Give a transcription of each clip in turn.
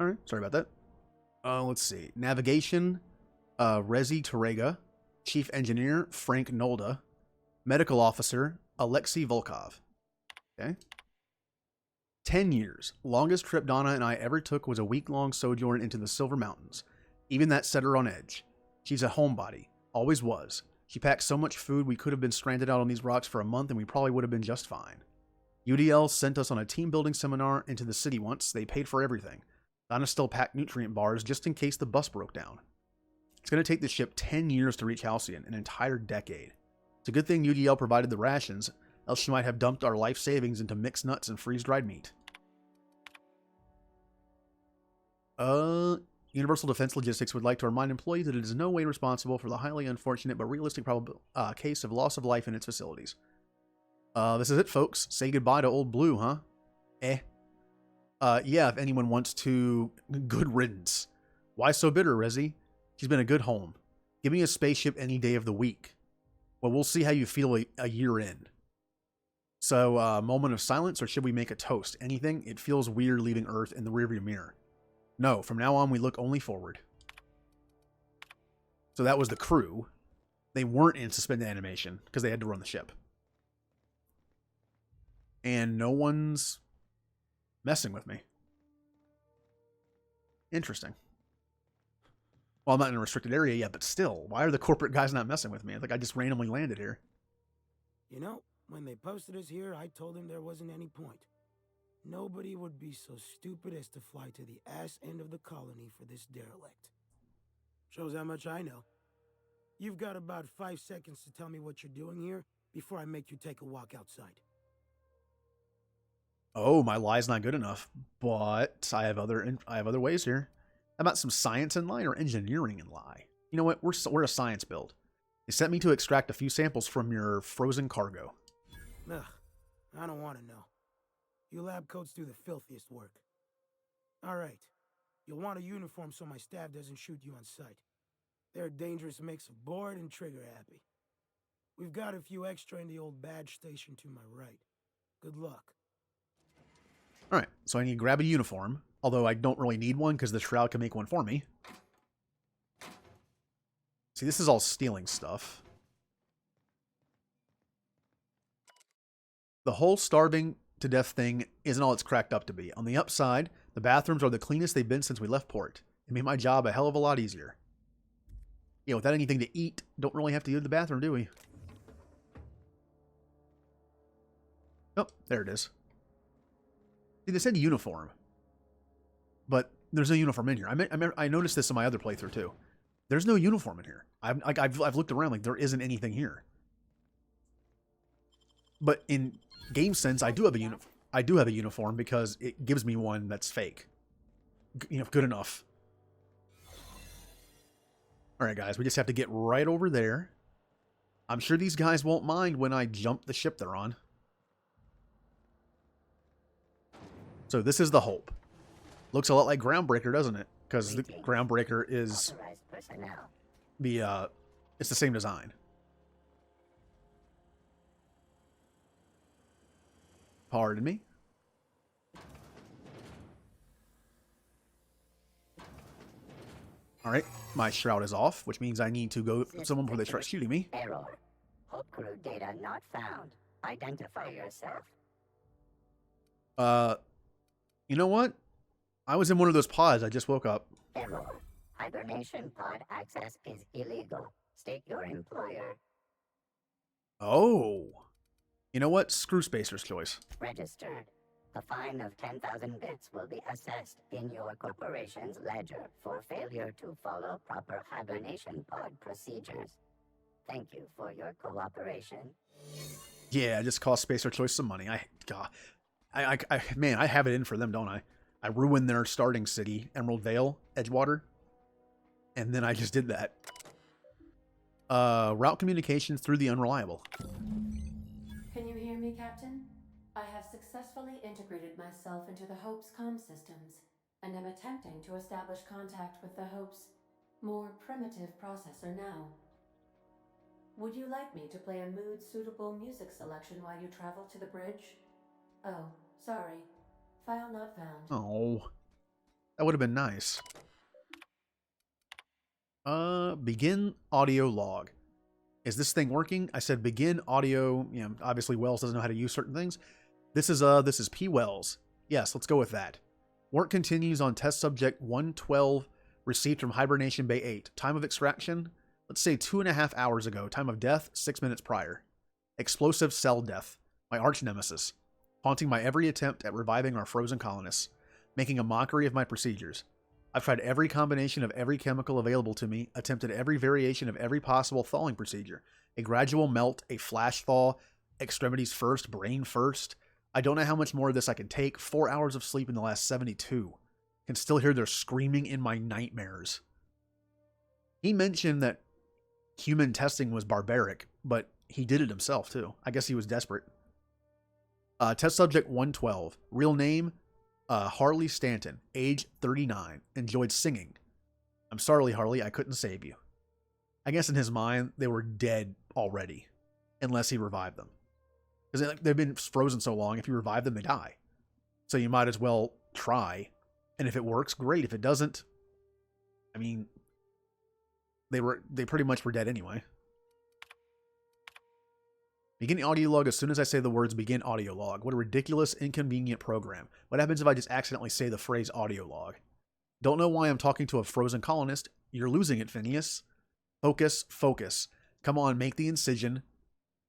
Alright, sorry about that. Let's see. Navigation, Rezi Terega. Chief Engineer, Frank Nolda. Medical Officer, Alexei Volkov. Okay. 10 years. Longest trip Donna and I ever took was a week-long sojourn into the Silver Mountains. Even that set her on edge. She's a homebody. Always was. She packed so much food we could have been stranded out on these rocks for a month and we probably would have been just fine. UDL sent us on a team-building seminar into the city once. They paid for everything. Donna still packed nutrient bars just in case the bus broke down. It's going to take the ship 10 years to reach Halcyon, an entire decade. It's a good thing UDL provided the rations, else she might have dumped our life savings into mixed nuts and freeze-dried meat. Universal Defense Logistics would like to remind employees that it is in no way responsible for the highly unfortunate but realistic case of loss of life in its facilities. This is it, folks. Say goodbye to Old Blue, huh? Yeah, if anyone wants to... Good riddance. Why so bitter, Rezi? She's been a good home. Give me a spaceship any day of the week. Well, we'll see how you feel a year in. So, moment of silence, or should we make a toast? Anything? It feels weird leaving Earth in the rearview mirror. No, from now on, we look only forward. So that was the crew. They weren't in suspended animation, because they had to run the ship. And no one's messing with me. Interesting. Well, I'm not in a restricted area yet, but still, why are the corporate guys not messing with me? Like I just randomly landed here. You know, when they posted us here, I told them there wasn't any point. Nobody would be so stupid as to fly to the ass end of the colony for this derelict. Shows how much I know. You've got about 5 seconds to tell me what you're doing here before I make you take a walk outside. Oh, my lie's not good enough, but I have other ways here. How about some science in lie or engineering in lie? You know what? We're a science build. They sent me to extract a few samples from your frozen cargo. Ugh, I don't want to know. You lab coats do the filthiest work. All right, you'll want a uniform so my staff doesn't shoot you on sight. They're a dangerous mix of bored and trigger happy. We've got a few extra in the old badge station to my right. Good luck. Alright, so I need to grab a uniform, although I don't really need one because the Shroud can make one for me. See, this is all stealing stuff. The whole starving to death thing isn't all it's cracked up to be. On the upside, the bathrooms are the cleanest they've been since we left port. It made my job a hell of a lot easier. Yeah, without anything to eat, don't really have to go to the bathroom, do we? Oh, there it is. See, they said uniform, but there's no uniform in here. I noticed this in my other playthrough too. There's no uniform in here. I've looked around, like there isn't anything here. But in game sense, I do have a uniform because it gives me one that's fake. You know, good enough. All right, guys, we just have to get right over there. I'm sure these guys won't mind when I jump the ship they're on. So this is the Hope. Looks a lot like Groundbreaker, doesn't it? Because the Groundbreaker is it's the same design. Pardon me. All right, my shroud is off, which means I need to go someone before they start shooting me. Error. Hope crew data not found. Identify yourself. You know what? I was in one of those pods. I just woke up. Error. Hibernation pod access is illegal. State your employer. Oh. You know what? Screw Spacer's choice. Registered. A fine of 10,000 bits will be assessed in your corporation's ledger for failure to follow proper hibernation pod procedures. Thank you for your cooperation. Yeah, it just cost Spacer Choice some money. Man, I have it in for them, don't I? I ruined their starting city, Emerald Vale, Edgewater. And then I just did that. Route communications through the unreliable. Can you hear me, Captain? I have successfully integrated myself into the Hope's comm systems, and am attempting to establish contact with the Hope's more primitive processor now. Would you like me to play a mood-suitable music selection while you travel to the bridge? Oh, sorry. File not found. Oh. That would have been nice. Begin audio log. Is this thing working? I said begin audio. You know, obviously Wells doesn't know how to use certain things. This is P. Wells. Yes, let's go with that. Work continues on test subject 112, received from Hibernation Bay 8. Time of extraction, let's say 2.5 hours ago. Time of death, 6 minutes prior. Explosive cell death, my arch nemesis, haunting my every attempt at reviving our frozen colonists, making a mockery of my procedures. I've tried every combination of every chemical available to me, attempted every variation of every possible thawing procedure. A gradual melt, a flash thaw, extremities first, brain first. I don't know how much more of this I can take. 4 hours of sleep in the last 72. Can still hear their screaming in my nightmares. He mentioned that human testing was barbaric, but he did it himself too. I guess he was desperate. Test subject 112. Real name, Harley Stanton. Age 39. Enjoyed singing. I'm sorry, Harley, I couldn't save you. I guess in his mind, they were dead already. Unless he revived them. Because they've been frozen so long, if you revive them, they die. So you might as well try. And if it works, great. If it doesn't, I mean, they pretty much were dead anyway. Begin audio log as soon as I say the words begin audio log. What a ridiculous, inconvenient program. What happens if I just accidentally say the phrase audio log? Don't know why I'm talking to a frozen colonist. You're losing it, Phineas. Focus, focus. Come on, make the incision.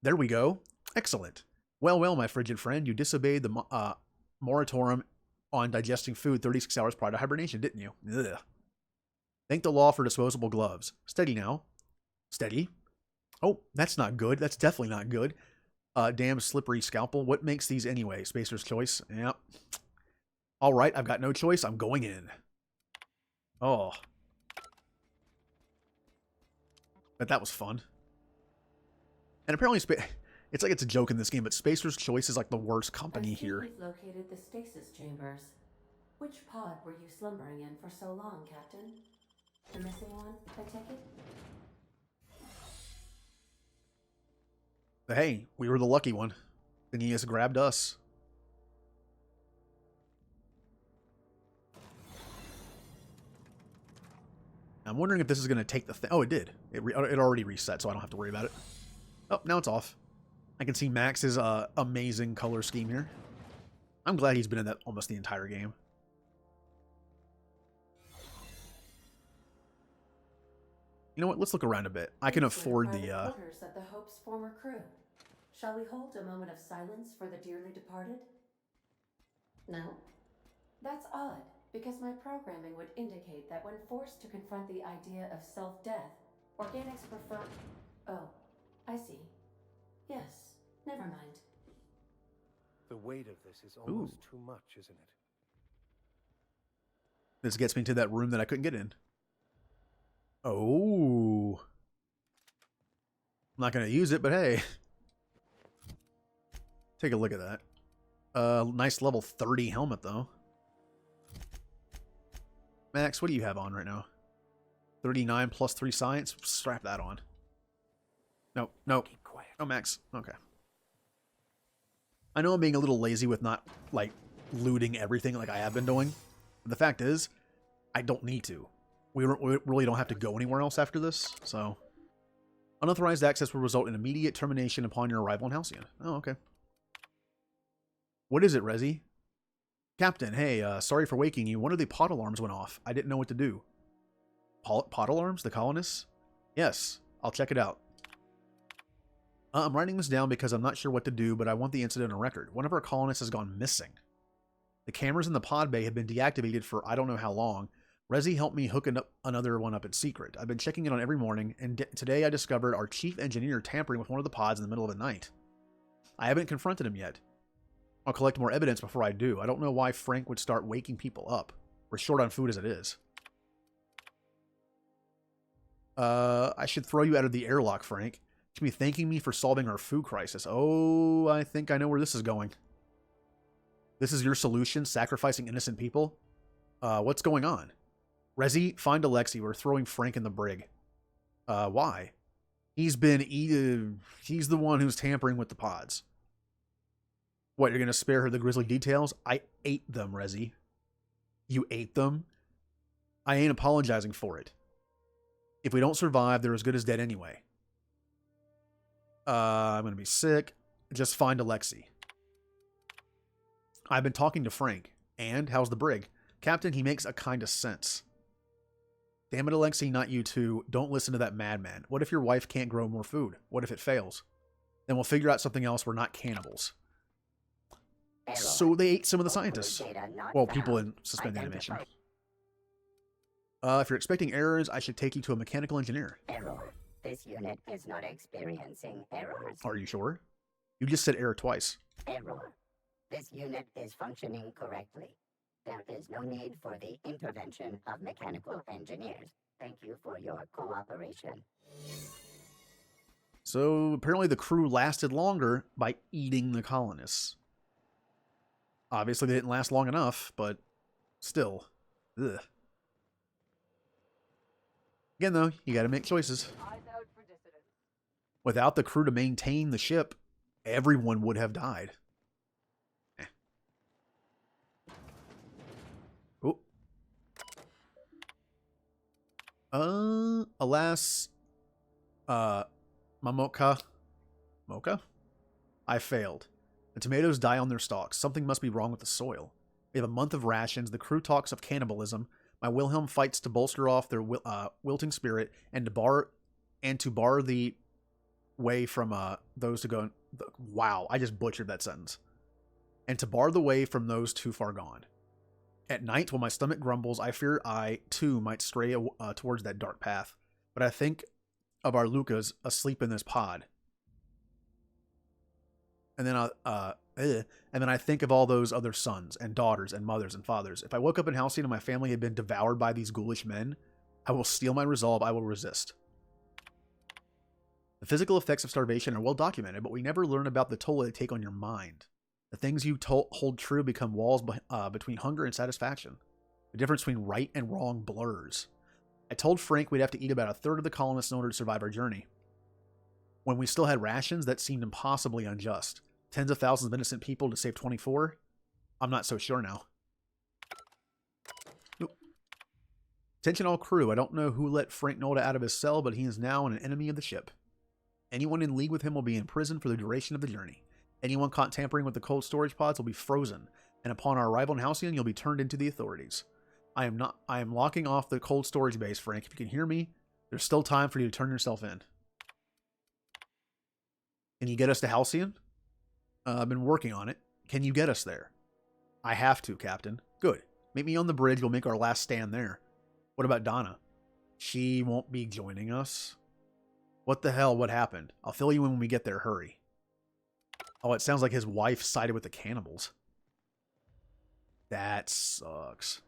There we go. Excellent. Well, well, my frigid friend, you disobeyed the moratorium on digesting food 36 hours prior to hibernation, didn't you? Ugh. Thank the law for disposable gloves. Steady now. Steady. Oh, that's not good. That's definitely not good. Damn slippery scalpel. What makes these anyway? Spacer's choice. Yep. All right, I've got no choice. I'm going in. Oh. But that was fun. And apparently, it's like it's a joke in this game, but Spacer's Choice is like the worst company here. We've located the stasis chambers. Which pod were you slumbering in for so long, Captain? The missing one, I take it? But hey, we were the lucky one. Then he has grabbed us. I'm wondering if this is going to take the thing. Oh, it did. It already reset, so I don't have to worry about it. Oh, now it's off. I can see Max's amazing color scheme here. I'm glad he's been in that almost the entire game. You know what? Let's look around a bit. I can afford the quarters of the Hope's former crew. Shall we hold a moment of silence for the dearly departed? No? That's odd, because my programming would indicate that when forced to confront the idea of self-death, organics prefer... Oh, I see. Yes, never mind. The weight of this is almost too much, isn't it? This gets me to that room that I couldn't get in. Oh. I'm not going to use it, but hey. Take a look at that. Nice level 30 helmet, though. Max, what do you have on right now? 39 plus 3 science? Strap that on. No, no. Keep quiet. Oh, Max. Okay. I know I'm being a little lazy with not, like, looting everything like I have been doing. But the fact is, I don't need to. We really don't have to go anywhere else after this, so... Unauthorized access will result in immediate termination upon your arrival in Halcyon. Oh, okay. What is it, Resi? Captain, hey, sorry for waking you. One of the pod alarms went off. I didn't know what to do. Pod alarms? The colonists? Yes, I'll check it out. I'm writing this down because I'm not sure what to do, but I want the incident on record. One of our colonists has gone missing. The cameras in the pod bay have been deactivated for I don't know how long. Resi helped me hook another one up in secret. I've been checking it on every morning, and today I discovered our chief engineer tampering with one of the pods in the middle of the night. I haven't confronted him yet. I'll collect more evidence before I do. I don't know why Frank would start waking people up. We're short on food as it is. I should throw you out of the airlock, Frank. You should be thanking me for solving our food crisis. Oh, I think I know where this is going. This is your solution, sacrificing innocent people? What's going on? Resi, find Alexi. We're throwing Frank in the brig. Why? He's the one who's tampering with the pods. What, you're going to spare her the grisly details? I ate them, Resi. You ate them? I ain't apologizing for it. If we don't survive, they're as good as dead anyway. I'm going to be sick. Just find Alexei. I've been talking to Frank. And how's the brig? Captain, he makes a kind of sense. Damn it, Alexei, not you too. Don't listen to that madman. What if your wife can't grow more food? What if it fails? Then we'll figure out something else. We're not cannibals. Error. So they ate some of the scientists. Data not Well, people found. in suspended animation. Identify. If you're expecting errors, I should take you to a mechanical engineer. Error. This unit is not experiencing errors. Are you sure? You just said error twice. Error. This unit is functioning correctly. There is no need for the intervention of mechanical engineers. Thank you for your cooperation. So apparently the crew lasted longer by eating the colonists. Obviously they didn't last long enough, but still. Ugh. Again though, you gotta make choices. Without the crew to maintain the ship, everyone would have died. Alas, Mocha? I failed. The tomatoes die on their stalks. Something must be wrong with the soil. We have a month of rations. The crew talks of cannibalism. My Wilhelm fights to bolster off their wilting spirit and to bar the way from those to go. Wow, I just butchered that sentence. And to bar the way from those too far gone. At night, when my stomach grumbles, I fear I, too, might stray towards that dark path. But I think of our Lucas asleep in this pod. And then I think of all those other sons and daughters and mothers and fathers. If I woke up in Halcyon and my family had been devoured by these ghoulish men, I will steel my resolve. I will resist. The physical effects of starvation are well documented, but we never learn about the toll they take on your mind. The things you hold true become walls between hunger and satisfaction. The difference between right and wrong blurs. I told Frank we'd have to eat about a third of the colonists in order to survive our journey. When we still had rations, that seemed impossibly unjust. Tens of thousands of innocent people to save 24? I'm not so sure now. Nope. Attention all crew. I don't know who let Frank Nolda out of his cell, but he is now an enemy of the ship. Anyone in league with him will be in prison for the duration of the journey. Anyone caught tampering with the cold storage pods will be frozen, and upon our arrival in Halcyon, you'll be turned into the authorities. I am locking off the cold storage base, Frank. If you can hear me, there's still time for you to turn yourself in. Can you get us to Halcyon? I've been working on it. Can you get us there? I have to, Captain. Good. Meet me on the bridge. We'll make our last stand there. What about Donna? She won't be joining us. What the hell? What happened? I'll fill you in when we get there. Hurry. Oh, it sounds like his wife sided with the cannibals. That sucks.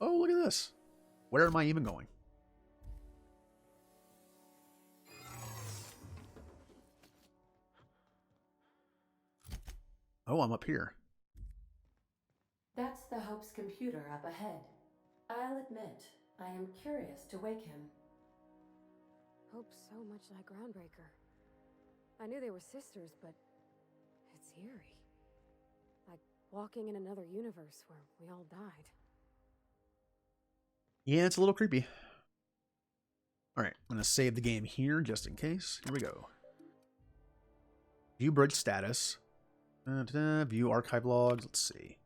Oh, look at this. Where am I even going? Oh, I'm up here. That's the Hope's computer up ahead. I'll admit, I am curious to wake him. Hope's so much like Groundbreaker. I knew they were sisters, but it's eerie. Like walking in another universe where we all died. Yeah, it's a little creepy. Alright, I'm going to save the game here just in case. Here we go. View bridge status. View archive logs. Let's see.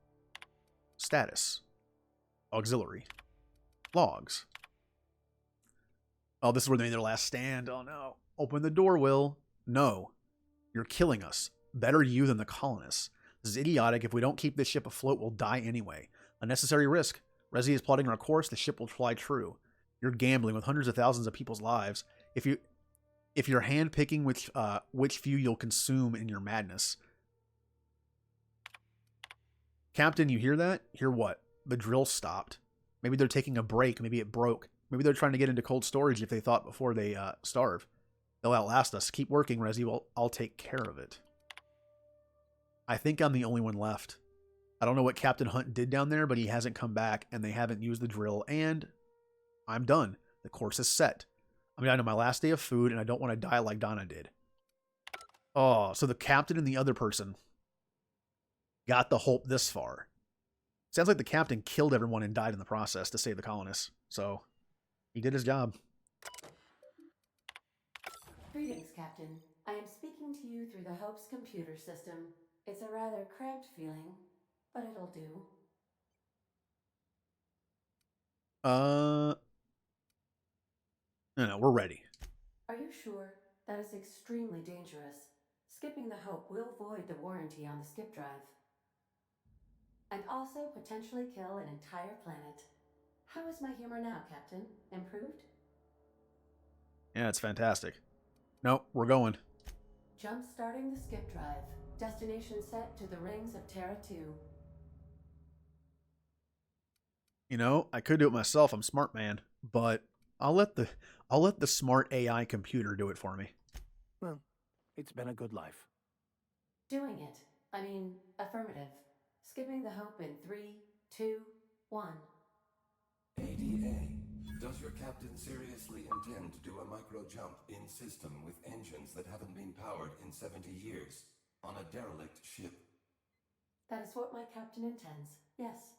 Status. Auxiliary. Logs. Oh, this is where they made their last stand. Oh no. Open the door, Will. No. You're killing us. Better you than the colonists. This is idiotic. If we don't keep this ship afloat, we'll die anyway. Unnecessary risk. Resi is plotting our course. The ship will fly true. You're gambling with hundreds of thousands of people's lives. If you're handpicking which few you'll consume in your madness. Captain, you hear that? Hear what? The drill stopped. Maybe they're taking a break. Maybe it broke. Maybe they're trying to get into cold storage if they thought before they starve. They'll outlast us. Keep working, Resi. Well, I'll take care of it. I think I'm the only one left. I don't know what Captain Hunt did down there, but he hasn't come back, and they haven't used the drill, and I'm done. The course is set. I'm down to my last day of food, and I don't want to die like Donna did. Oh, so the captain and the other person got the Hope this far. Sounds like the captain killed everyone and died in the process to save the colonists. So, he did his job. Greetings, Captain. I am speaking to you through the Hope's computer system. It's a rather cramped feeling, but it'll do. No, we're ready. Are you sure? That is extremely dangerous. Skipping the Hope will void the warranty on the skip drive. And also potentially kill an entire planet. How is my humor now, Captain? Improved? Yeah, it's fantastic. Nope, we're going. Jump starting the skip drive. Destination set to the rings of Terra 2. You know, I could do it myself. I'm smart man, but I'll let the smart AI computer do it for me. Well, it's been a good life. Doing it. I mean, affirmative. Skipping the Hope in 3, 2, 1. ADA. Does your captain seriously intend to do a micro jump in system with engines that haven't been powered in 70 years on a derelict ship? That is what my captain intends, yes.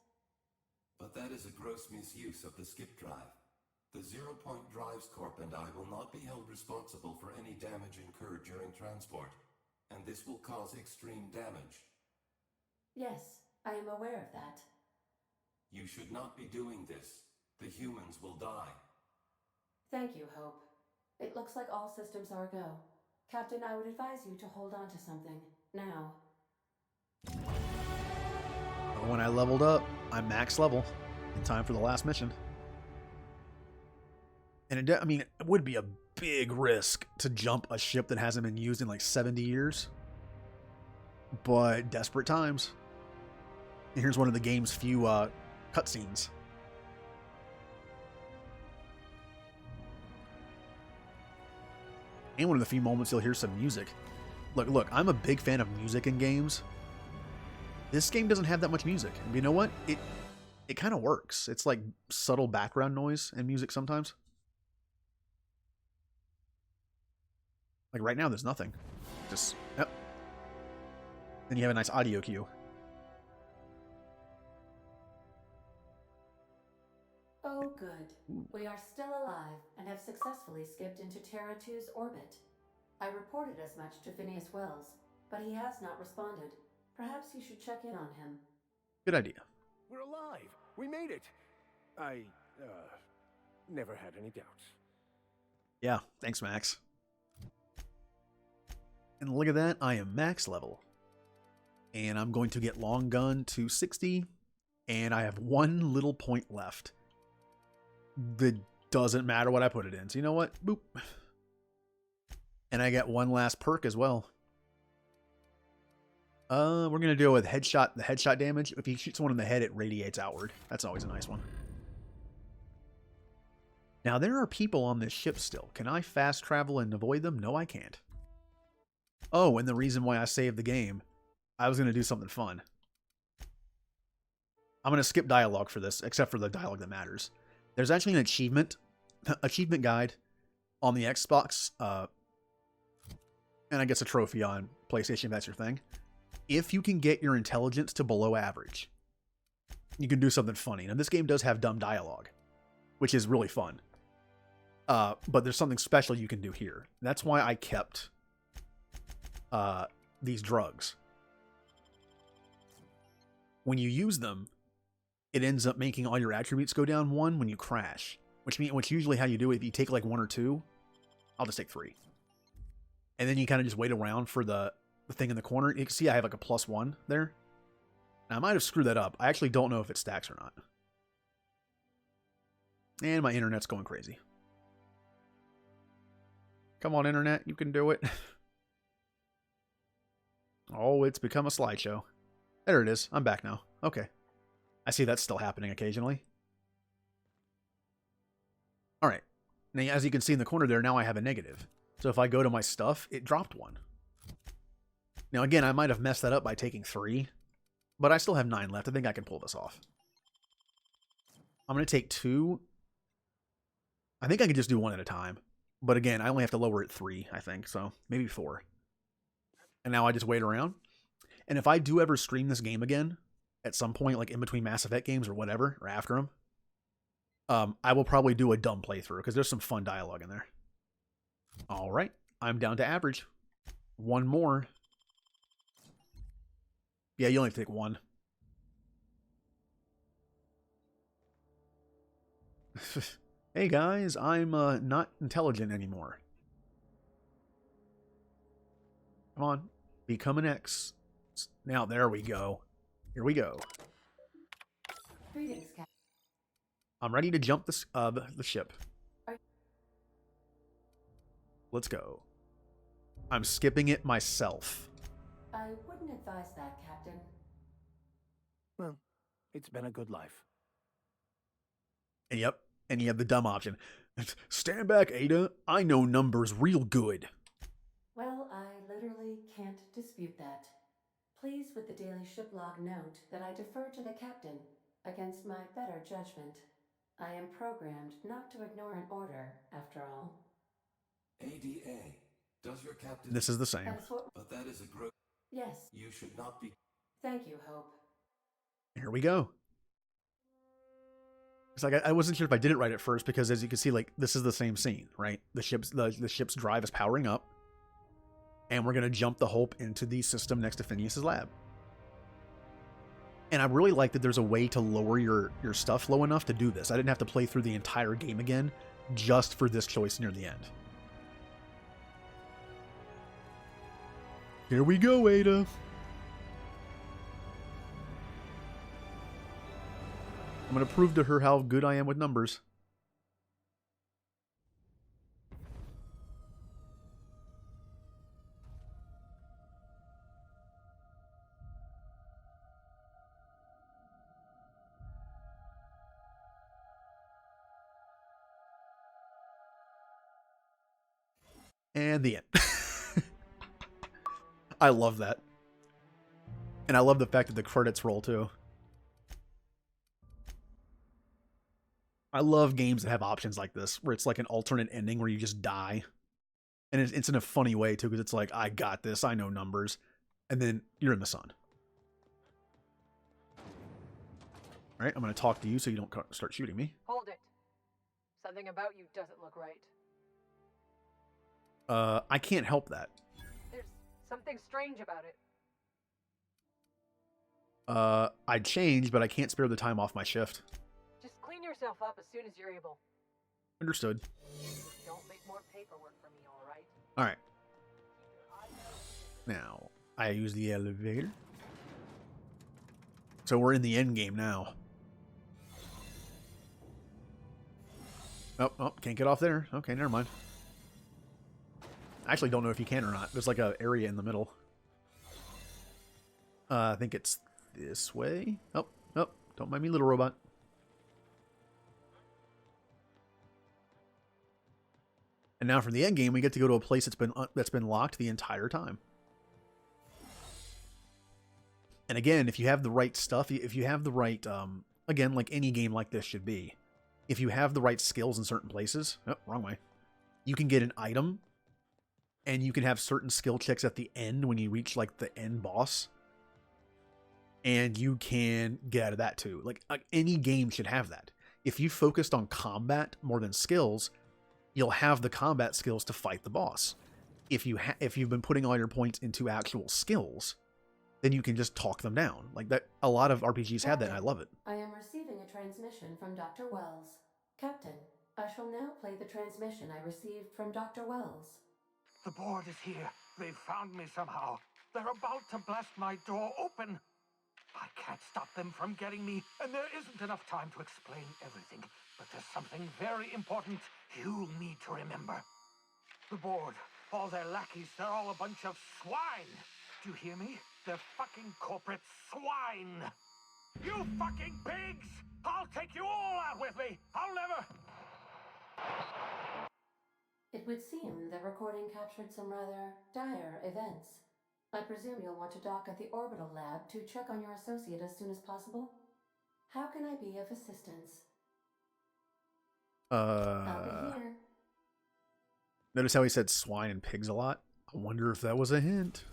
But that is a gross misuse of the skip drive. The Zero Point Drives Corp and I will not be held responsible for any damage incurred during transport, and this will cause extreme damage. Yes, I am aware of that. You should not be doing this. The humans will die. Thank you, Hope. It looks like all systems are go. Captain, I would advise you to hold on to something. Now. When I leveled up, I'm max level. In time for the last mission. And it would be a big risk to jump a ship that hasn't been used in like 70 years. But desperate times. And here's one of the game's few cutscenes. And one of the few moments you'll hear some music. Look, I'm a big fan of music in games. This game doesn't have that much music. And you know what? It kind of works. It's like subtle background noise and music sometimes. Like right now, there's nothing. Just, yep. Then you have a nice audio cue. Oh, good. We are still alive and have successfully skipped into Terra 2's orbit. I reported as much to Phineas Wells, but he has not responded. Perhaps you should check in on him. Good idea. We're alive! We made it! I, never had any doubts. Yeah, thanks, Max. And look at that, I am max level. And I'm going to get long gun to 60, and I have one little point left. That doesn't matter what I put it in. So you know what? Boop. And I get one last perk as well. We're going to deal with the headshot damage. If he shoots someone in the head, it radiates outward. That's always a nice one. Now, there are people on this ship still. Can I fast travel and avoid them? No, I can't. Oh, and the reason why I saved the game, I was going to do something fun. I'm going to skip dialogue for this, except for the dialogue that matters. There's actually an achievement guide on the Xbox, and I guess a trophy on PlayStation if that's your thing. If you can get your intelligence to below average, you can do something funny. Now, this game does have dumb dialogue, which is really fun. But there's something special you can do here. That's why I kept these drugs. When you use them, it ends up making all your attributes go down 1 when you crash. Which usually how you do it, if you take like 1 or 2, I'll just take 3. And then you kind of just wait around for the thing in the corner. You can see I have like a +1 there. Now I might have screwed that up. I actually don't know if it stacks or not. And my internet's going crazy. Come on, internet, you can do it. Oh, it's become a slideshow. There it is. I'm back now. Okay. I see that's still happening occasionally. Alright. Now, as you can see in the corner there, now I have a negative. So if I go to my stuff, it dropped 1. Now, again, I might have messed that up by taking 3. But I still have 9 left. I think I can pull this off. I'm going to take 2. I think I can just do 1 at a time. But again, I only have to lower it 3, I think. So maybe 4. And now I just wait around. And if I do ever stream this game again, at some point, like in between Mass Effect games or whatever, or after them, I will probably do a dumb playthrough because there's some fun dialogue in there. All right, I'm down to average. One more. Yeah, you only have to take one. Hey guys, I'm not intelligent anymore. Come on, become an X. Now there we go. Here we go. Greetings, Captain. I'm ready to jump the ship. Let's go. I'm skipping it myself. I wouldn't advise that, Captain. Well, it's been a good life. And yep, and you have the dumb option. Stand back, Ada. I know numbers real good. Well, I literally can't dispute that. Please, with the daily ship log, note that I defer to the captain against my better judgment. I am programmed not to ignore an order, after all. ADA. Does your captain... This is the same. But that is a gross... Yes. You should not be... Thank you, Hope. Here we go. It's like I wasn't sure if I did it right at first because, as you can see, like this is the same scene, right? The ship's drive is powering up, and we're gonna jump the Hope into the system next to Phineas's lab. And I really like that there's a way to lower your stuff low enough to do this. I didn't have to play through the entire game again just for this choice near the end. Here we go, Ada. I'm going to prove to her how good I am with numbers. And the end. I love that. And I love the fact that the credits roll too. I love games that have options like this, where it's like an alternate ending where you just die. And it's in a funny way too, because it's like, I got this, I know numbers. And then you're in the sun. Alright, I'm going to talk to you so you don't start shooting me. Hold it. Something about you doesn't look right. I can't help that. There's something strange about it. I'd change, but I can't spare the time off my shift. Just clean yourself up as soon as you're able. Understood. Don't make more paperwork for me, alright? Alright. Now, I use the elevator. So we're in the end game now. Oh, can't get off there. Okay, never mind. I actually don't know if you can or not. There's like an area in the middle. I think it's this way. Oh, don't mind me, little robot. And now from the end game, we get to go to a place that's been locked the entire time. And again, if you have the right stuff, if you have the right, again, like any game like this should be, if you have the right skills in certain places, oh, wrong way, you can get an item, and you can have certain skill checks at the end when you reach like the end boss, and you can get out of that too. Like any game should have that. If you focused on combat more than skills, you'll have the combat skills to fight the boss. If you've been putting all your points into actual skills, then you can just talk them down. Like that, a lot of RPGs have that, and I love it. I am receiving a transmission from Dr. Wells. Captain, I shall now play the transmission I received from Dr. Wells. The board is here. They've found me somehow. They're about to blast my door open. I can't stop them from getting me, and there isn't enough time to explain everything. But there's something very important you need to remember. The board, all their lackeys, they're all a bunch of swine. Do you hear me? They're fucking corporate swine. You fucking pigs! I'll take you all out with me. I'll never... It would seem the recording captured some rather dire events. I presume you'll want to dock at the orbital lab to check on your associate as soon as possible. How can I be of assistance? I'll be here. Notice how he said swine and pigs a lot? I wonder if that was a hint.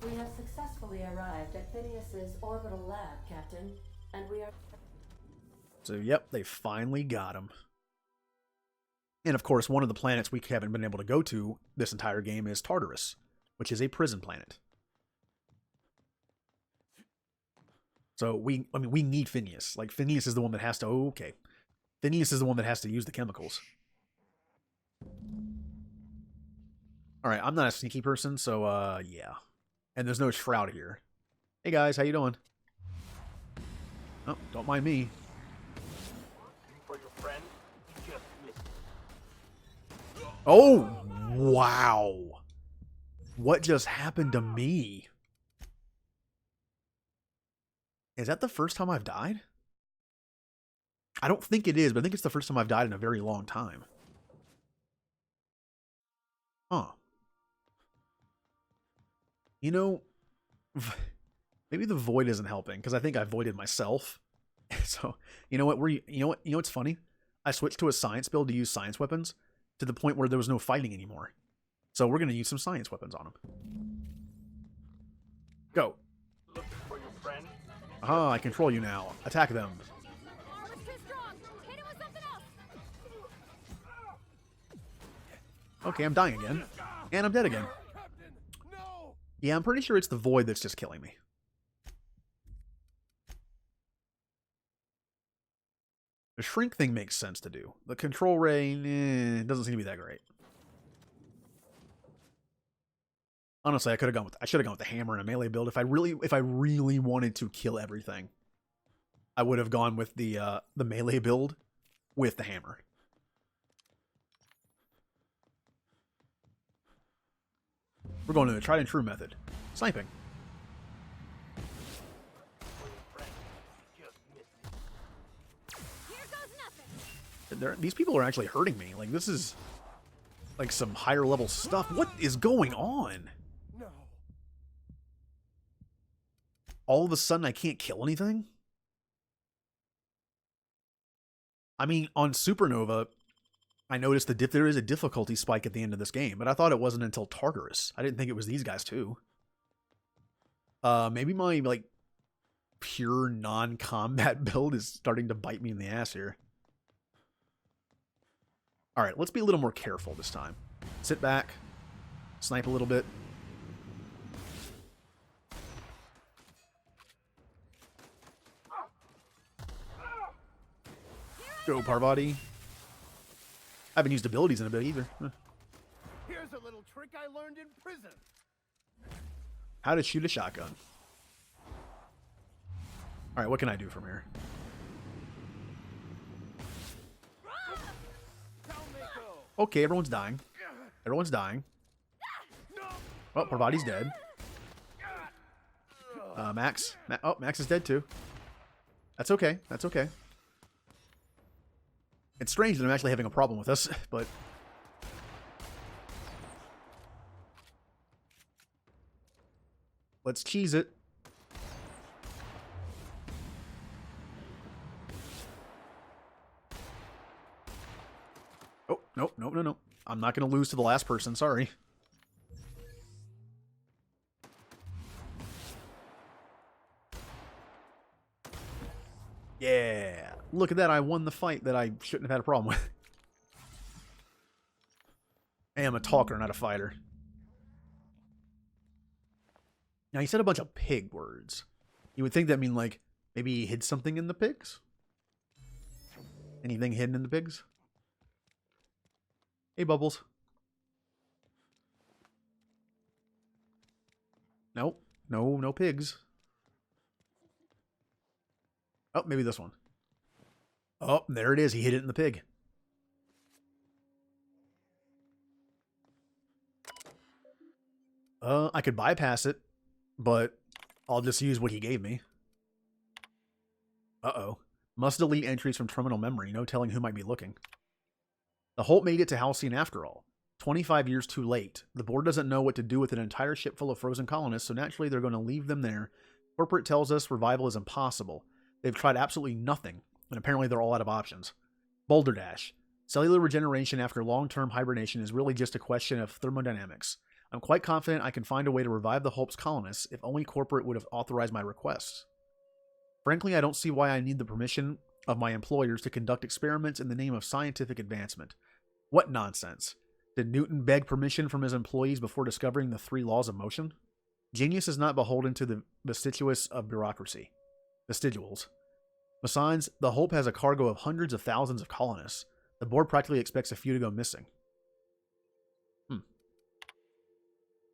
We have successfully arrived at Phineas's orbital lab, Captain, and we are... So, yep, they finally got him. And, of course, one of the planets we haven't been able to go to this entire game is Tartarus, which is a prison planet. So, we need Phineas. Like, Phineas is the one that has to... Okay. Phineas is the one that has to use the chemicals. Alright, I'm not a sneaky person, so, yeah. And there's no Shroud here. Hey, guys, how you doing? Oh, don't mind me. For your friend, you just missed it. Oh, wow. What just happened to me? Is that the first time I've died? I don't think it is, but I think it's the first time I've died in a very long time. Huh. You know, maybe the void isn't helping, because I think I voided myself. So, you know what? You know what's funny? I switched to a science build to use science weapons to the point where there was no fighting anymore. So we're going to use some science weapons on him. Go. Looking for your friend? Aha, I control you now. Attack them. Okay, I'm dying again. And I'm dead again. Yeah, I'm pretty sure it's the void that's just killing me. The shrink thing makes sense to do. The control ray, doesn't seem to be that great. Honestly, I should have gone with the hammer and a melee build. If I really wanted to kill everything, I would have gone with the melee build with the hammer. We're going to the tried and true method. Sniping. These people are actually hurting me. Like, this is like some higher level stuff. What is going on? No. All of a sudden I can't kill anything? I mean, on Supernova, I noticed there is a difficulty spike at the end of this game, but I thought it wasn't until Tartarus. I didn't think it was these guys too. Maybe my, like, pure non-combat build is starting to bite me in the ass here. Alright, let's be a little more careful this time. Sit back. Snipe a little bit. Go, Parvati. I haven't used abilities in a bit either. Here's a little trick I learned in prison. How to shoot a shotgun. Alright, what can I do from here? Okay, everyone's dying. Everyone's dying. Oh, Parvati's dead. Max. Oh, Max is dead too. That's okay. That's okay. It's strange that I'm actually having a problem with this, but... Let's cheese it. Oh, nope, nope, no, no. I'm not going to lose to the last person, sorry. Yeah, look at that, I won the fight that I shouldn't have had a problem with. I am a talker, not a fighter. Now, he said a bunch of pig words. You would think that mean, like, maybe he hid something in the pigs? Anything hidden in the pigs? Hey, Bubbles. Nope. No, no pigs. Oh, maybe this one. Oh, there it is. He hid it in the pig. I could bypass it, but I'll just use what he gave me. Uh-oh. Must delete entries from terminal memory. No telling who might be looking. The Holt made it to Halcyon after all. 25 years too late. The board doesn't know what to do with an entire ship full of frozen colonists, so naturally they're going to leave them there. Corporate tells us revival is impossible. They've tried absolutely nothing, and apparently they're all out of options. Boulder Dash. Cellular regeneration after long-term hibernation is really just a question of thermodynamics. I'm quite confident I can find a way to revive the Hope's colonists if only corporate would have authorized my requests. Frankly, I don't see why I need the permission of my employers to conduct experiments in the name of scientific advancement. What nonsense. Did Newton beg permission from his employees before discovering the 3 laws of motion? Genius is not beholden to the vestigials of bureaucracy. Vestigials. Besides, the Hope has a cargo of hundreds of thousands of colonists. The board practically expects a few to go missing.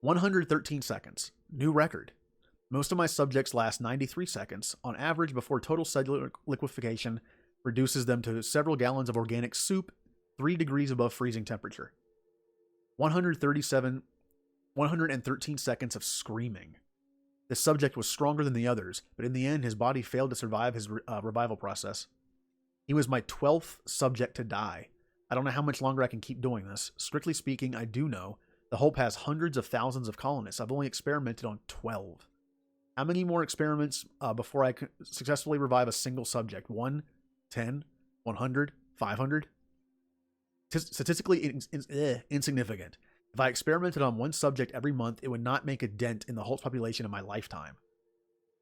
113 seconds. New record. Most of my subjects last 93 seconds, on average, before total cellular liquefaction reduces them to several gallons of organic soup, 3 degrees above freezing temperature. 113 seconds of screaming. The subject was stronger than the others, but in the end, his body failed to survive his revival process. He was my 12th subject to die. I don't know how much longer I can keep doing this. Strictly speaking, I do know the Hope has hundreds of thousands of colonists. I've only experimented on 12. How many more experiments before I could successfully revive a single subject? 1, 10, 100, 500? Statistically insignificant. If I experimented on one subject every month, it would not make a dent in the Holt's population in my lifetime.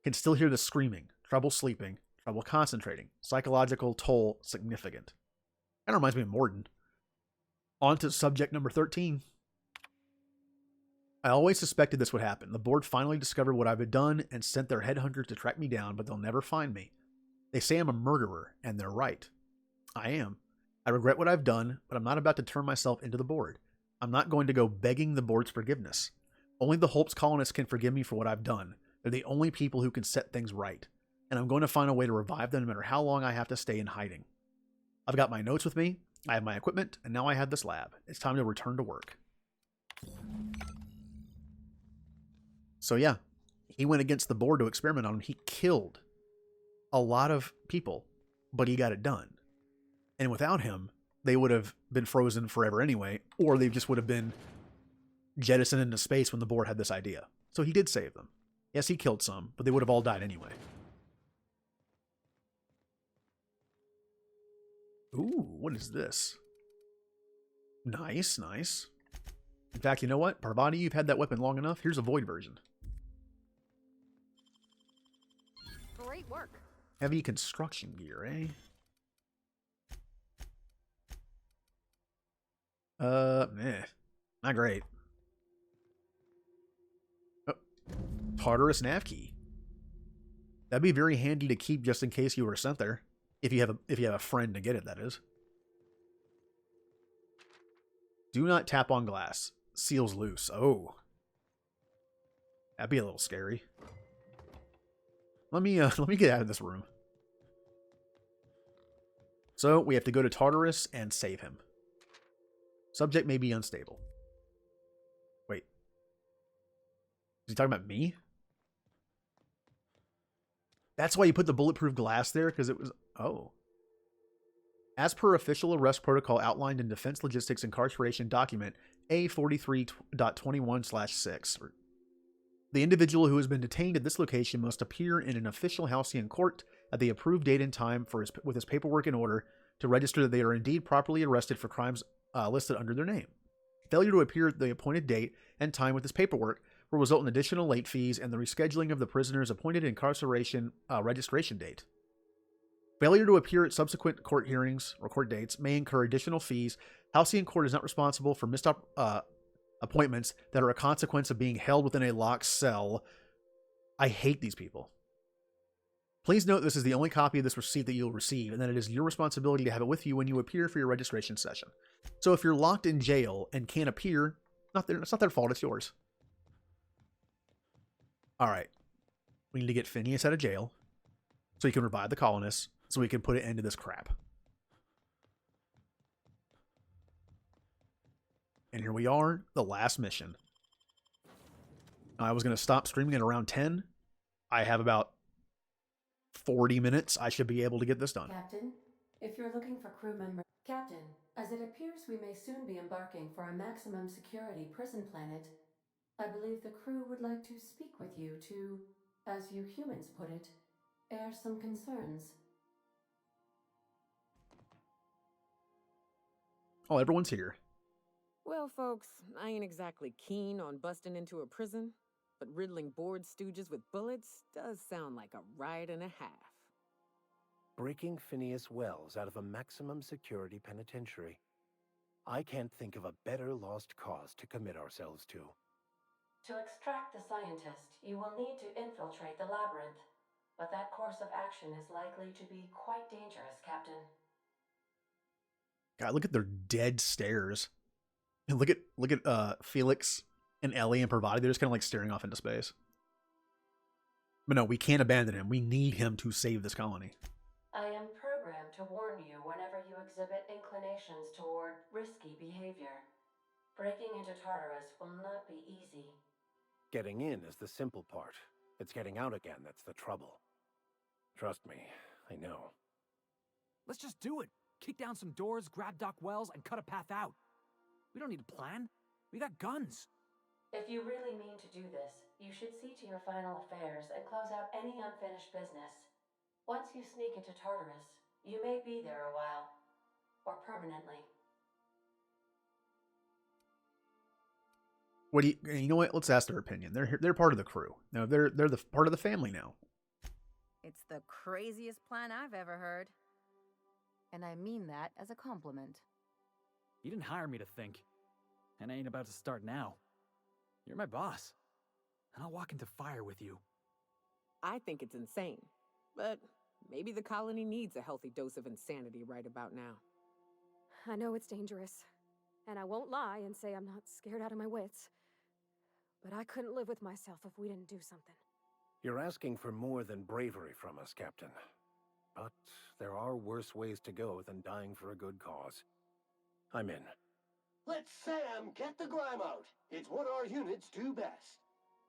Can still hear the screaming, trouble sleeping, trouble concentrating, psychological toll significant. Kind of reminds me of Morden. On to subject number 13. I always suspected this would happen. The board finally discovered what I've done and sent their headhunters to track me down, but they'll never find me. They say I'm a murderer, and they're right. I am. I regret what I've done, but I'm not about to turn myself into the board. I'm not going to go begging the board's forgiveness. Only the Holt's colonists can forgive me for what I've done. They're the only people who can set things right. And I'm going to find a way to revive them no matter how long I have to stay in hiding. I've got my notes with me, I have my equipment, and now I have this lab. It's time to return to work. So yeah, he went against the board to experiment on him. He killed a lot of people, but he got it done. And without him, they would have been frozen forever anyway, or they just would have been jettisoned into space when the board had this idea. So he did save them. Yes, he killed some, but they would have all died anyway. Ooh, what is this? Nice, nice. In fact, you know what? Parvati, you've had that weapon long enough. Here's a Void version. Great work. Heavy construction gear, eh? Not great. Oh, Tartarus nav key. That'd be very handy to keep just in case you were sent there. If you have a friend to get it, that is. Do not tap on glass. Seals loose. Oh. That'd be a little scary. Let me get out of this room. So we have to go to Tartarus and save him. Subject may be unstable. Wait. Is he talking about me? That's why you put the bulletproof glass there, because it was... Oh. As per official arrest protocol outlined in Defense Logistics Incarceration Document A43.21/6, the individual who has been detained at this location must appear in an official Halcyon court at the approved date and time with his paperwork in order to register that they are indeed properly arrested for crimes listed under their name. Failure to appear at the appointed date and time with this paperwork will result in additional late fees and the rescheduling of the prisoner's appointed incarceration registration date. Failure to appear at subsequent court hearings or court dates may incur additional fees. Halcyon Court is not responsible for missed appointments that are a consequence of being held within a locked cell. I hate these people. Please note this is the only copy of this receipt that you'll receive, and that it is your responsibility to have it with you when you appear for your registration session. So if you're locked in jail and can't appear, it's not their fault, it's yours. Alright. We need to get Phineas out of jail so he can revive the colonists, so we can put an end to this crap. And here we are, the last mission. I was going to stop streaming at around 10. I have about 40 minutes. I should be able to get this done. Captain, if you're looking for crew member... Captain, as it appears we may soon be embarking for a maximum security prison planet, I believe the crew would like to speak with you to, as you humans put it, air some concerns. Oh, everyone's here. Well, folks, I ain't exactly keen on busting into a prison, but riddling bored stooges with bullets does sound like a ride and a half. Breaking Phineas Wells out of a maximum security penitentiary. I can't think of a better lost cause to commit ourselves to. To extract the scientist, you will need to infiltrate the labyrinth. But that course of action is likely to be quite dangerous, Captain. God, look at their dead stares. And look at Felix and Ellie and Parvati. They're just kind of like staring off into space. But no, we can't abandon him. We need him to save this colony. I am programmed to warn you whenever you exhibit inclinations toward risky behavior. Breaking into Tartarus will not be easy. Getting in is the simple part. It's getting out again that's the trouble. Trust me, I know. Let's just do it. Kick down some doors, grab Doc Wells, and cut a path out. We don't need a plan. We got guns. If you really mean to do this, you should see to your final affairs and close out any unfinished business. Once you sneak into Tartarus, you may be there a while. Or permanently. What do you know what? Let's ask their opinion. They're part of the crew. No, they're the part of the family now. It's the craziest plan I've ever heard. And I mean that as a compliment. You didn't hire me to think. And I ain't about to start now. You're my boss. And I'll walk into fire with you. I think it's insane, but maybe the colony needs a healthy dose of insanity right about now. I know it's dangerous, and I won't lie and say I'm not scared out of my wits. But I couldn't live with myself if we didn't do something. You're asking for more than bravery from us, Captain. But there are worse ways to go than dying for a good cause. I'm in. Let Sam get the grime out. It's what our units do best.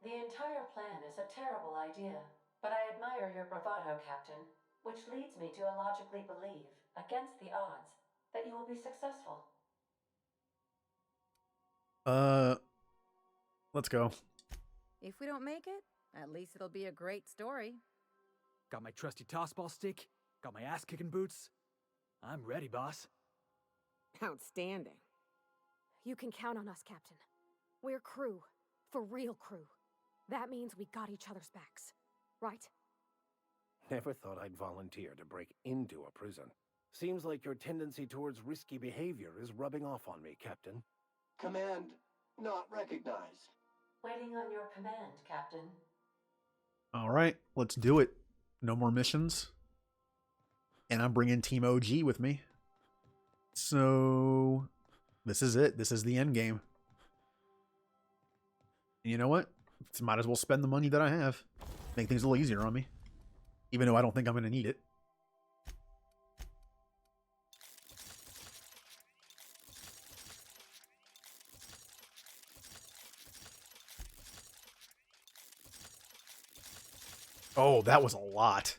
The entire plan is a terrible idea, but I admire your bravado, Captain, which leads me to illogically believe, against the odds, that you will be successful. Let's go. If we don't make it, at least it'll be a great story. Got my trusty tossball stick. Got my ass-kicking boots. I'm ready, boss. Outstanding. You can count on us, Captain. We're crew. For real crew. That means we got each other's backs. Right? Never thought I'd volunteer to break into a prison. Seems like your tendency towards risky behavior is rubbing off on me, Captain. Command not recognized. Waiting on your command, Captain. All right, let's do it. No more missions. And I'm bringing Team OG with me. So this is it. This is the end game. And you know what? Might as well spend the money that I have. Make things a little easier on me. Even though I don't think I'm going to need it. Oh, that was a lot.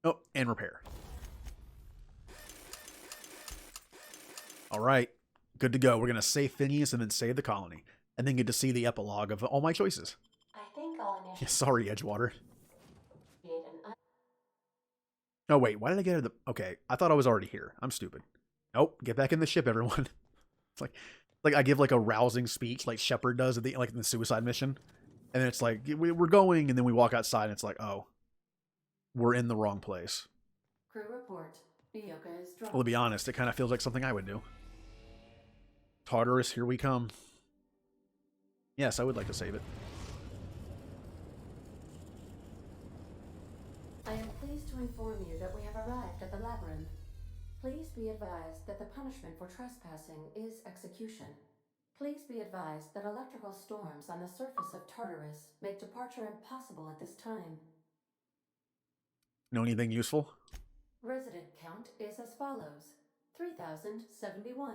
Oh, and repair. All right. Good to go. We're going to save Phineas and then save the colony. And then get to see the epilogue of all my choices. I think I'll initiate. Yeah, sorry, Edgewater. Oh, wait. Why did I get out of the... Okay, I thought I was already here. I'm stupid. Nope. Get back in the ship, everyone. It's like I give like a rousing speech like Shepard does at the like in the suicide mission. And then it's like, we're going, and then we walk outside, and it's like, oh, we're in the wrong place. Crew report. Bioka is dropped. Well, to be honest, it kind of feels like something I would do. Tartarus, here we come. Yes, I would like to save it. I am pleased to inform you that we have arrived at the labyrinth. Please be advised that the punishment for trespassing is execution. Please be advised that electrical storms on the surface of Tartarus make departure impossible at this time. Know anything useful? Resident count is as follows: 3,071.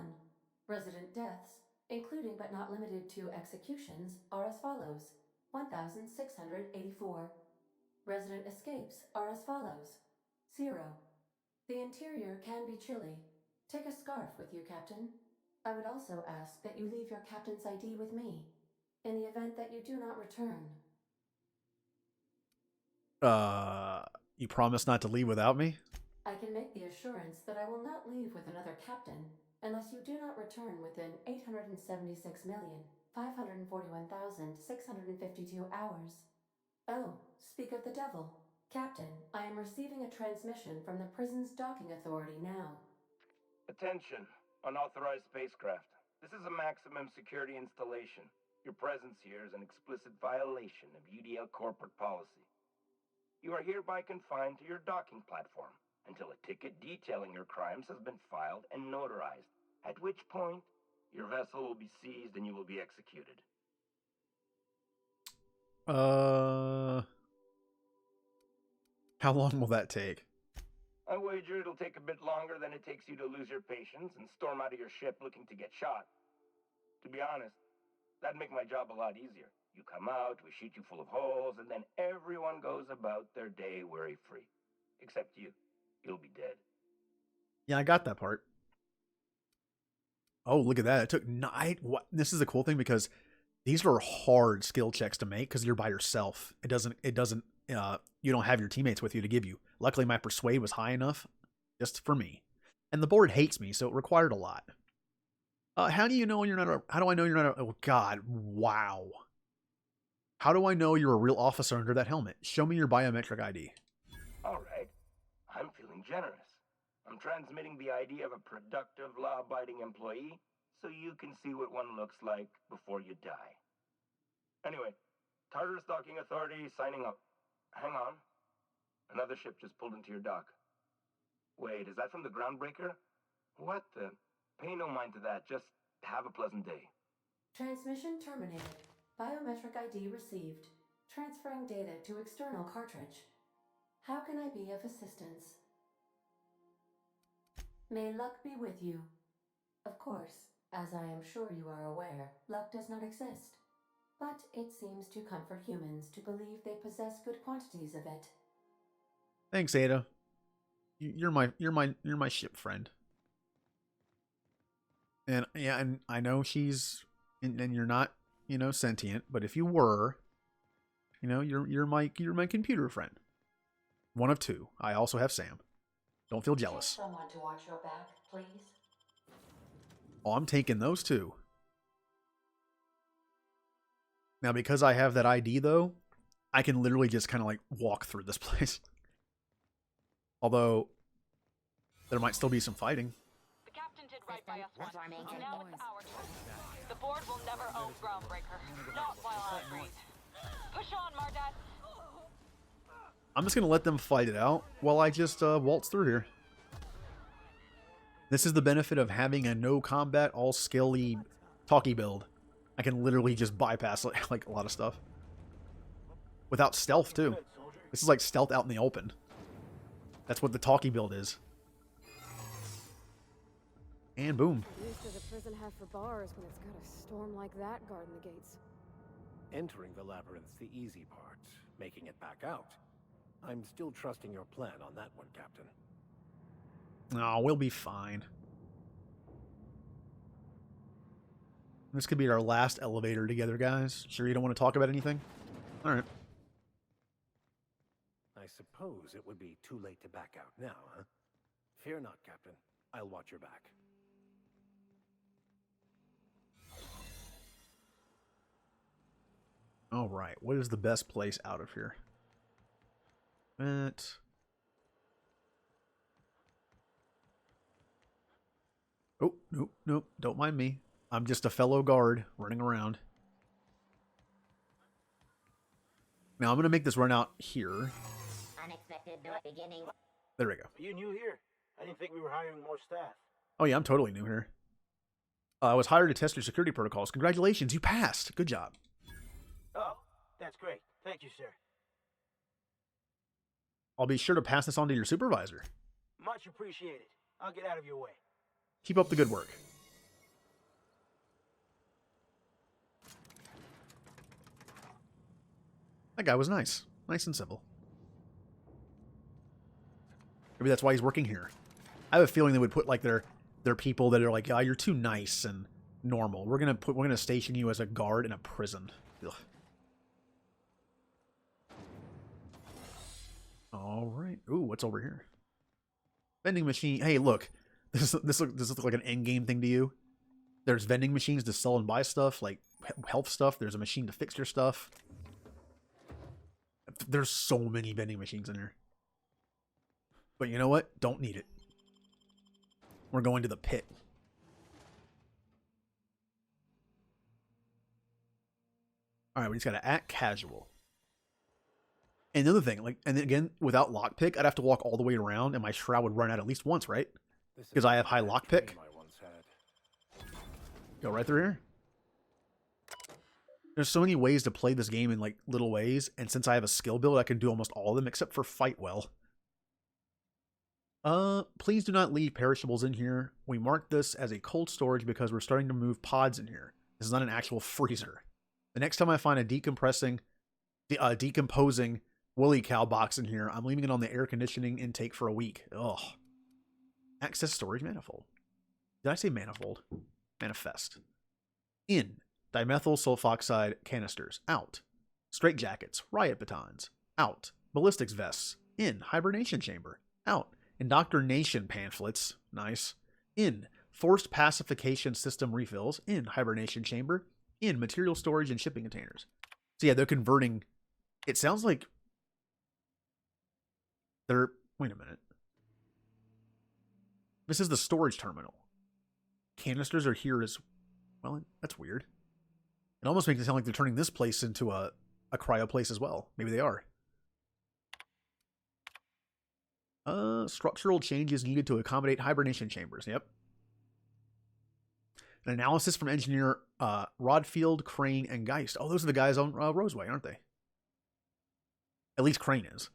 Resident deaths, including but not limited to executions, are as follows: 1,684. Resident escapes are as follows: 0. The interior can be chilly. Take a scarf with you, Captain. I would also ask that you leave your captain's ID with me, in the event that you do not return. You promise not to leave without me? I can make the assurance that I will not leave with another captain unless you do not return within 876,541,652 hours. Oh, speak of the devil. Captain, I am receiving a transmission from the prison's docking authority now. Attention, unauthorized spacecraft. This is a maximum security installation. Your presence here is an explicit violation of UDL corporate policy. You are hereby confined to your docking platform until a ticket detailing your crimes has been filed and notarized, at which point your vessel will be seized and you will be executed. How long will that take? I wager it'll take a bit longer than it takes you to lose your patience and storm out of your ship looking to get shot. To be honest, that'd make my job a lot easier. You come out, we shoot you full of holes, and then everyone goes about their day worry-free. Except you. You'll be dead. Yeah, I got that part. Oh, look at that. It took 9. What? This is a cool thing because these are hard skill checks to make because you're by yourself. It doesn't, you don't have your teammates with you to give you. Luckily, my persuade was high enough just for me. And the board hates me, so it required a lot. How do you know you're not a, how do I know you're not a, oh God, wow. How do I know you're a real officer under that helmet? Show me your biometric ID. All right. I'm feeling generous. I'm transmitting the ID of a productive, law-abiding employee so you can see what one looks like before you die. Anyway, Tartarus Docking Authority signing up. Hang on. Another ship just pulled into your dock. Wait, is that from the Groundbreaker? What the? Pay no mind to that. Just have a pleasant day. Transmission terminated. Biometric ID received. Transferring data to external cartridge. How can I be of assistance? May luck be with you. Of course, as I am sure you are aware, luck does not exist. But it seems to comfort humans to believe they possess good quantities of it. Thanks, Ada. You're my ship friend. And yeah, and I know she's, and you're not, sentient. But if you were, you're my computer friend. One of two. I also have Sam. Don't feel jealous. Take someone to watch your back, please. Oh, I'm taking those two. Now, because I have that ID, though, I can literally just kind of like walk through this place. Although, there might still be some fighting. The captain did right by us once. Now it's our turn. The board will never own Groundbreaker. Not while I breathe. Push on, Mardat. I'm just going to let them fight it out while I just waltz through here. This is the benefit of having a no combat, all skilly, talky build. I can literally just bypass like a lot of stuff. Without stealth, too. This is like stealth out in the open. That's what the talkie build is. And boom. What use does a prison have for bars when it's got a storm like that guarding the gates? Entering the labyrinth's the easy part. Making it back out. I'm still trusting your plan on that one, Captain. No, we'll be fine. This could be our last elevator together, guys. Sure you don't want to talk about anything? Alright. I suppose it would be too late to back out now, huh? Fear not, Captain. I'll watch your back. Alright, what is the best place out of here? Oh, nope, nope, don't mind me. I'm just a fellow guard running around. Now I'm going to make this run out here. Unexpected door beginning. There we go. Are you new here? I didn't think we were hiring more staff. Oh yeah, I'm totally new here. I was hired to test your security protocols. Congratulations, you passed. Good job. Oh, that's great. Thank you, sir. I'll be sure to pass this on to your supervisor. Much appreciated. I'll get out of your way. Keep up the good work. That guy was nice. Nice and civil. Maybe that's why he's working here. I have a feeling they would put like their people that are like, oh, you're too nice and normal. We're gonna station you as a guard in a prison. Ugh. All right. Ooh, what's over here? Vending machine. Hey, look. This looks like an end game thing to you. There's vending machines to sell and buy stuff, like health stuff. There's a machine to fix your stuff. There's so many vending machines in here. But you know what? Don't need it. We're going to the pit. Alright, we just gotta act casual. And the other thing, like, and then again, without lockpick, I'd have to walk all the way around, and my shroud would run out at least once, right? Because I have high lockpick. Go right through here. There's so many ways to play this game in, like, little ways, and since I have a skill build, I can do almost all of them, except for fight well. Please do not leave perishables in here. We marked this as a cold storage because we're starting to move pods in here. This is not an actual freezer. The next time I find a decomposing woolly cow box in here, I'm leaving it on the air conditioning intake for a week. Ugh. Access storage manifold. Did I say manifold? Manifest. In. Dimethyl sulfoxide canisters. Out. Straitjackets. Riot batons. Out. Ballistics vests. In. Hibernation chamber. Out. Indoctrination pamphlets. Nice. In. Forced pacification system refills. In. Hibernation chamber. In. Material storage and shipping containers. So yeah, they're converting. It sounds like they're... Wait a minute. This is the storage terminal. Canisters are here as... Well, that's weird. It almost makes it sound like they're turning this place into a cryo place as well. Maybe they are. Structural changes needed to accommodate hibernation chambers. Yep. An analysis from engineer Rodfield, Crane, and Geist. Oh, those are the guys on Roseway, aren't they? At least Crane is.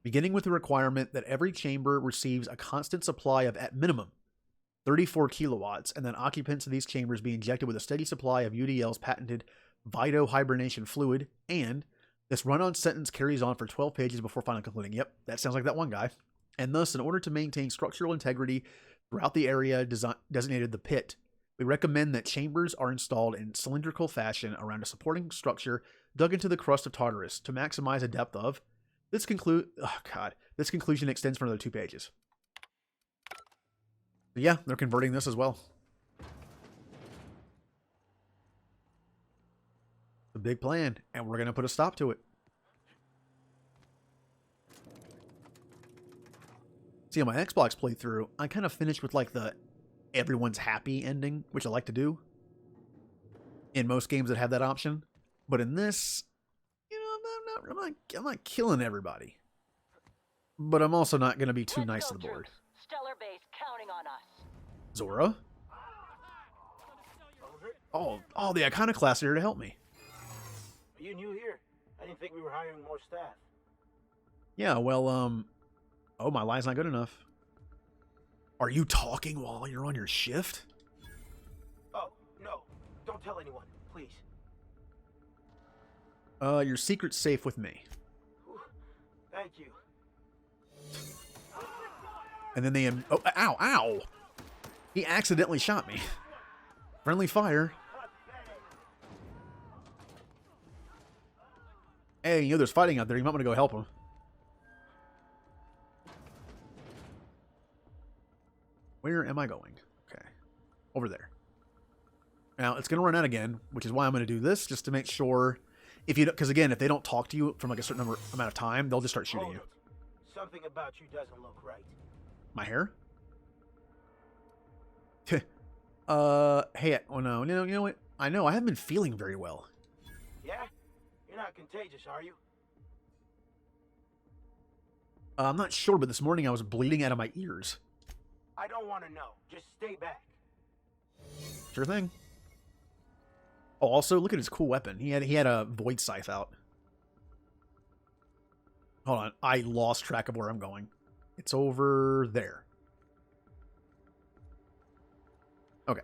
Beginning with the requirement that every chamber receives a constant supply of, at minimum, 34 kilowatts, and that occupants of these chambers be injected with a steady supply of UDL's patented Vito hibernation fluid, and this run-on sentence carries on for 12 pages before finally concluding. Yep, that sounds like that one guy. And thus, in order to maintain structural integrity throughout the area designated the pit, we recommend that chambers are installed in cylindrical fashion around a supporting structure dug into the crust of Tartarus to maximize a depth of... This conclusion extends for another 2 pages. But yeah, they're converting this as well. The big plan, and we're going to put a stop to it. See, on my Xbox playthrough, I kind of finished with like the everyone's happy ending, which I like to do in most games that have that option. But in this, you know, I'm not killing everybody. But I'm also not going to be too nice to the board. Stellar base counting on us. Zora? Oh, the Iconoclast are here to help me. Are you new here? I didn't think we were hiring more staff. Yeah, well, oh, my line's not good enough. Are you talking while you're on your shift? Oh, no. Don't tell anyone, please. Your secret's safe with me. Thank you. And then they... Oh, ow, ow! He accidentally shot me. Friendly fire. Hey, you know there's fighting out there. You might want to go help him. Where am I going? Okay. Over there. Now, it's going to run out again, which is why I'm going to do this, just to make sure... Because again, if they don't talk to you from like a certain amount of time, they'll just start shooting you. Something about you doesn't look right. My hair? Hey, oh no, you know what? I know, I haven't been feeling very well. Yeah? You're not contagious, are you? I'm not sure, but this morning I was bleeding out of my ears. I don't want to know. Just stay back. Sure thing. Oh, also, look at his cool weapon. He had a void scythe out. Hold on, I lost track of where I'm going. It's over there. Okay.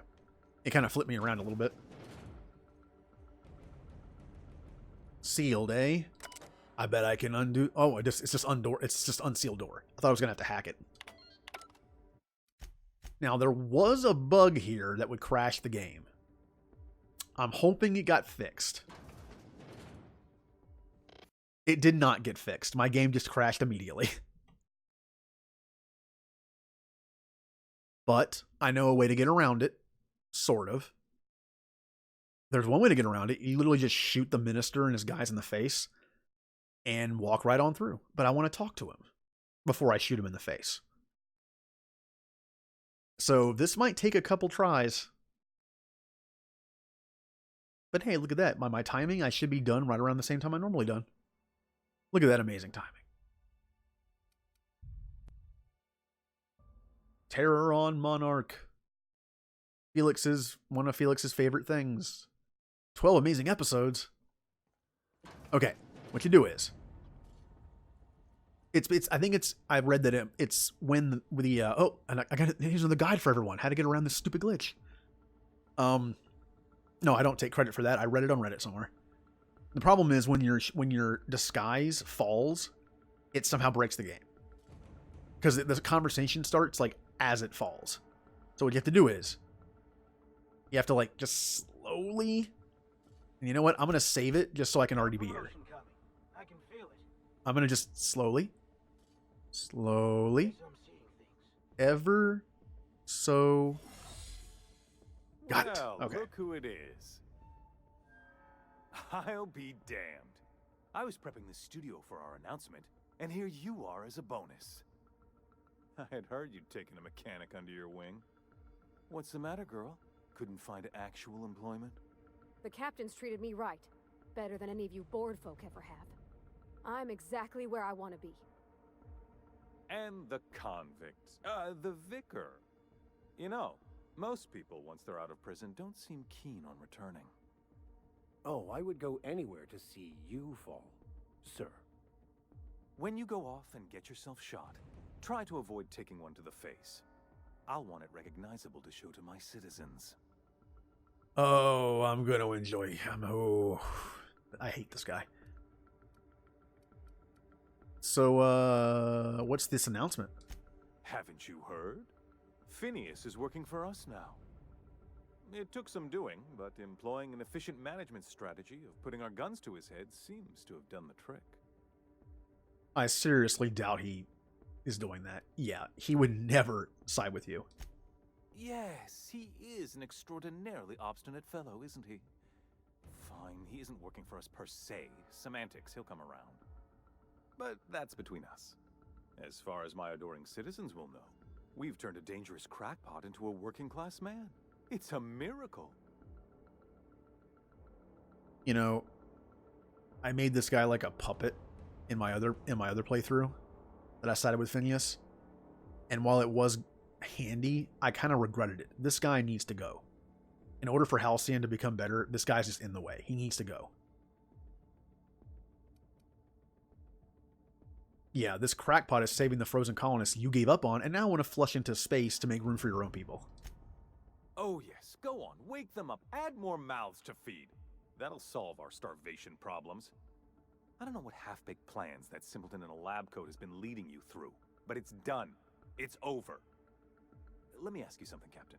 It kind of flipped me around a little bit. Sealed, eh? I bet I can undo... Oh, it's just undoor. It's just unsealed door. I thought I was going to have to hack it. Now, there was a bug here that would crash the game. I'm hoping it got fixed. It did not get fixed. My game just crashed immediately. But I know a way to get around it, sort of. There's one way to get around it. You literally just shoot the minister and his guys in the face and walk right on through. But I want to talk to him before I shoot him in the face. So this might take a couple tries. But hey, look at that. By my timing, I should be done right around the same time I'm normally done. Look at that amazing timing. Terror on Monarch. One of Felix's favorite things. 12 amazing episodes. Okay, what you do is, I read that it's when the and I got here's the guide for everyone how to get around this stupid glitch. No, I don't take credit for that. I read it on Reddit somewhere. The problem is when your disguise falls, it somehow breaks the game because the conversation starts like as it falls. So what you have to do is you have to like just slowly. And you know what? I'm gonna save it just so I can already be here. I can feel it. I'm gonna just slowly, ever so. Got it. Okay. Look who it is. I'll be damned. I was prepping the studio for our announcement, and here you are as a bonus. I had heard you'd taken a mechanic under your wing. What's the matter, girl? Couldn't find actual employment? The captain's treated me right. Better than any of you bored folk ever have. I'm exactly where I want to be. And the convict. The vicar. You know, most people, once they're out of prison, don't seem keen on returning. Oh, I would go anywhere to see you fall, sir. When you go off and get yourself shot, try to avoid taking one to the face. I'll want it recognizable to show to my citizens. Oh, I'm gonna enjoy. I hate this guy. So, what's this announcement? Haven't you heard? Phineas is working for us now. It took some doing, but employing an efficient management strategy of putting our guns to his head seems to have done the trick. I seriously doubt he is doing that. Yeah, he would never side with you. Yes, he is an extraordinarily obstinate fellow, isn't he? Fine, he isn't working for us per se. Semantics, he'll come around. But that's between us. As far as my adoring citizens will know, we've turned a dangerous crackpot into a working-class man. It's a miracle. You know, I made this guy like a puppet in my other playthrough that I sided with Phineas. And while it was handy, I kind of regretted it. This guy needs to go. In order for Halcyon to become better, this guy's just in the way. He needs to go. Yeah, this crackpot is saving the frozen colonists you gave up on and now want to flush into space to make room for your own people. Oh yes, go on, wake them up, add more mouths to feed. That'll solve our starvation problems. I don't know what half-baked plans that simpleton in a lab coat has been leading you through, but it's done. It's over. Let me ask you something, Captain.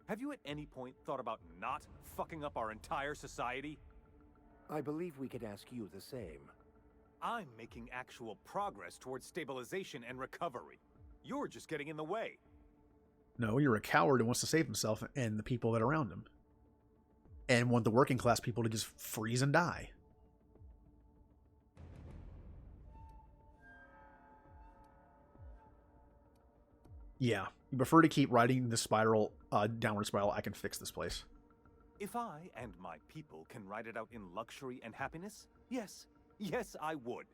Have you at any point thought about not fucking up our entire society? I believe we could ask you the same. I'm making actual progress towards stabilization and recovery. You're just getting in the way. No, you're a coward who wants to save himself and the people that are around him. And want the working class people to just freeze and die. Yeah, you prefer to keep riding the spiral, downward spiral. I can fix this place. If I and my people can ride it out in luxury and happiness, yes, I would.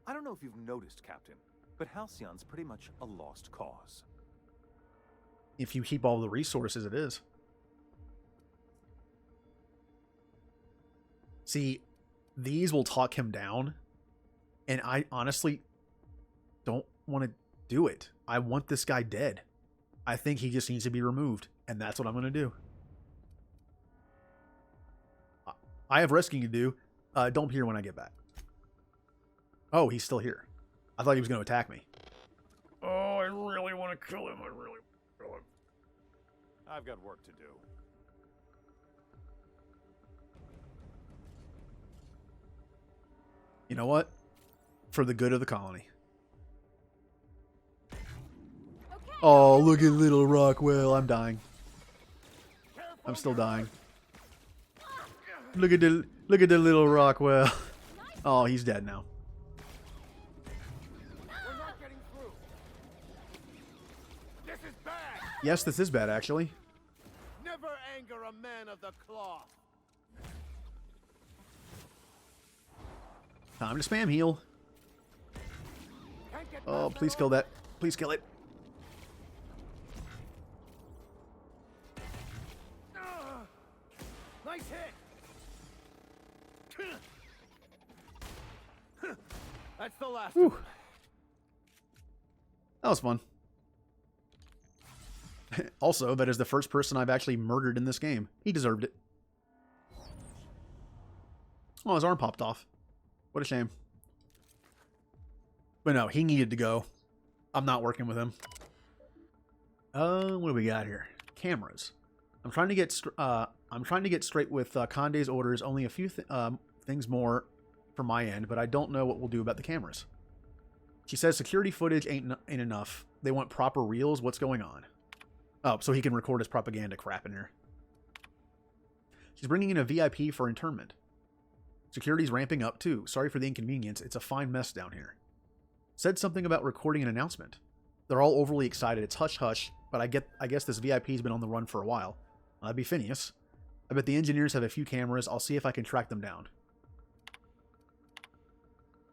I don't know if you've noticed, Captain, but Halcyon's pretty much a lost cause. If you keep all the resources, it is. See, these will talk him down, and I honestly don't want to do it. I want this guy dead. I think he just needs to be removed, and that's what I'm going to do. I have rescuing to do. Don't be here when I get back. Oh, he's still here. I thought he was going to attack me. Oh, I really want to kill him. I really want to kill him. I've got work to do. You know what? For the good of the colony. Okay, Oh, look at little Rockwell. I'm dying. I'm still dying. Look at the little Rockwell. Oh, he's dead now. We're not getting through. This is bad. Yes, this is bad, actually. Never anger a man of the cloth. Time to spam heal. Oh, please kill that. Please kill it. Nice hit. That's the last Whew. of them. That was fun. Also, that is the first person I've actually murdered in this game. He deserved it. Oh, his arm popped off. What a shame. But no, he needed to go. I'm not working with him. What do we got here? Cameras. I'm trying to get straight with Conde's orders. Only a few things more from my end, but I don't know what we'll do about the cameras. She says security footage ain't enough. They want proper reels. What's going on? Oh, so he can record his propaganda crap in here. She's bringing in a VIP for internment. Security's ramping up too. Sorry for the inconvenience. It's a fine mess down here. Said something about recording an announcement. They're all overly excited. It's hush-hush, but I guess this VIP's been on the run for a while. That'd be Phineas. I bet the engineers have a few cameras. I'll see if I can track them down.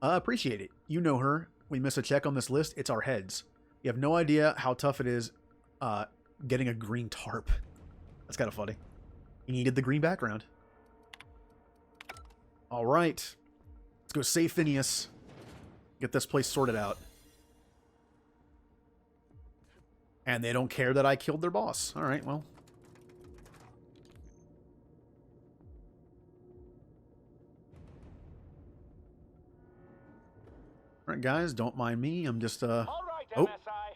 Appreciate it. You know her. We miss a check on this list. It's our heads. You have no idea how tough it is getting a green tarp. That's kind of funny. He needed the green background. All right. Let's go save Phineas. Get this place sorted out. And they don't care that I killed their boss. All right, well. All right, guys, don't mind me. I'm just, All right, oh. MSI.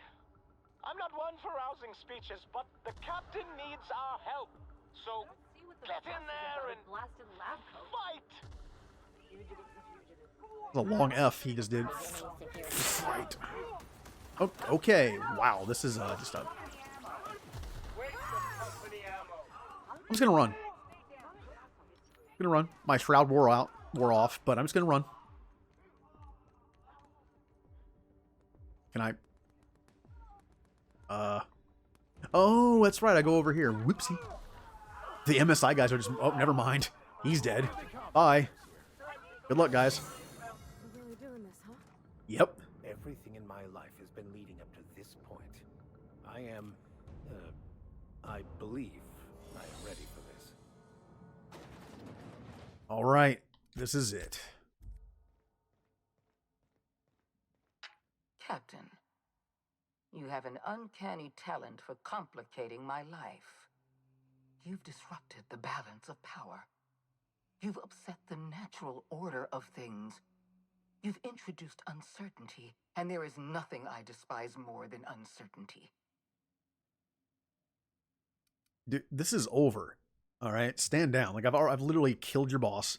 I'm not one for rousing speeches, but the captain needs our help. So get in there and fight. A long F he just did. Right. Oh, okay. Wow, this is just a... I'm just gonna run. My shroud wore off, but I'm just gonna run. Can I? Oh, that's right. I go over here. Whoopsie. The MSI guys are just... Oh, never mind. He's dead. Bye. Good luck, guys. We're really doing this, huh? Yep. Everything in my life has been leading up to this point. I am, I believe I am ready for this. All right. This is it. Captain, you have an uncanny talent for complicating my life. You've disrupted the balance of power. You've upset the natural order of things. You've introduced uncertainty, and there is nothing I despise more than uncertainty. Dude, this is over. All right, stand down. Like I've literally killed your boss.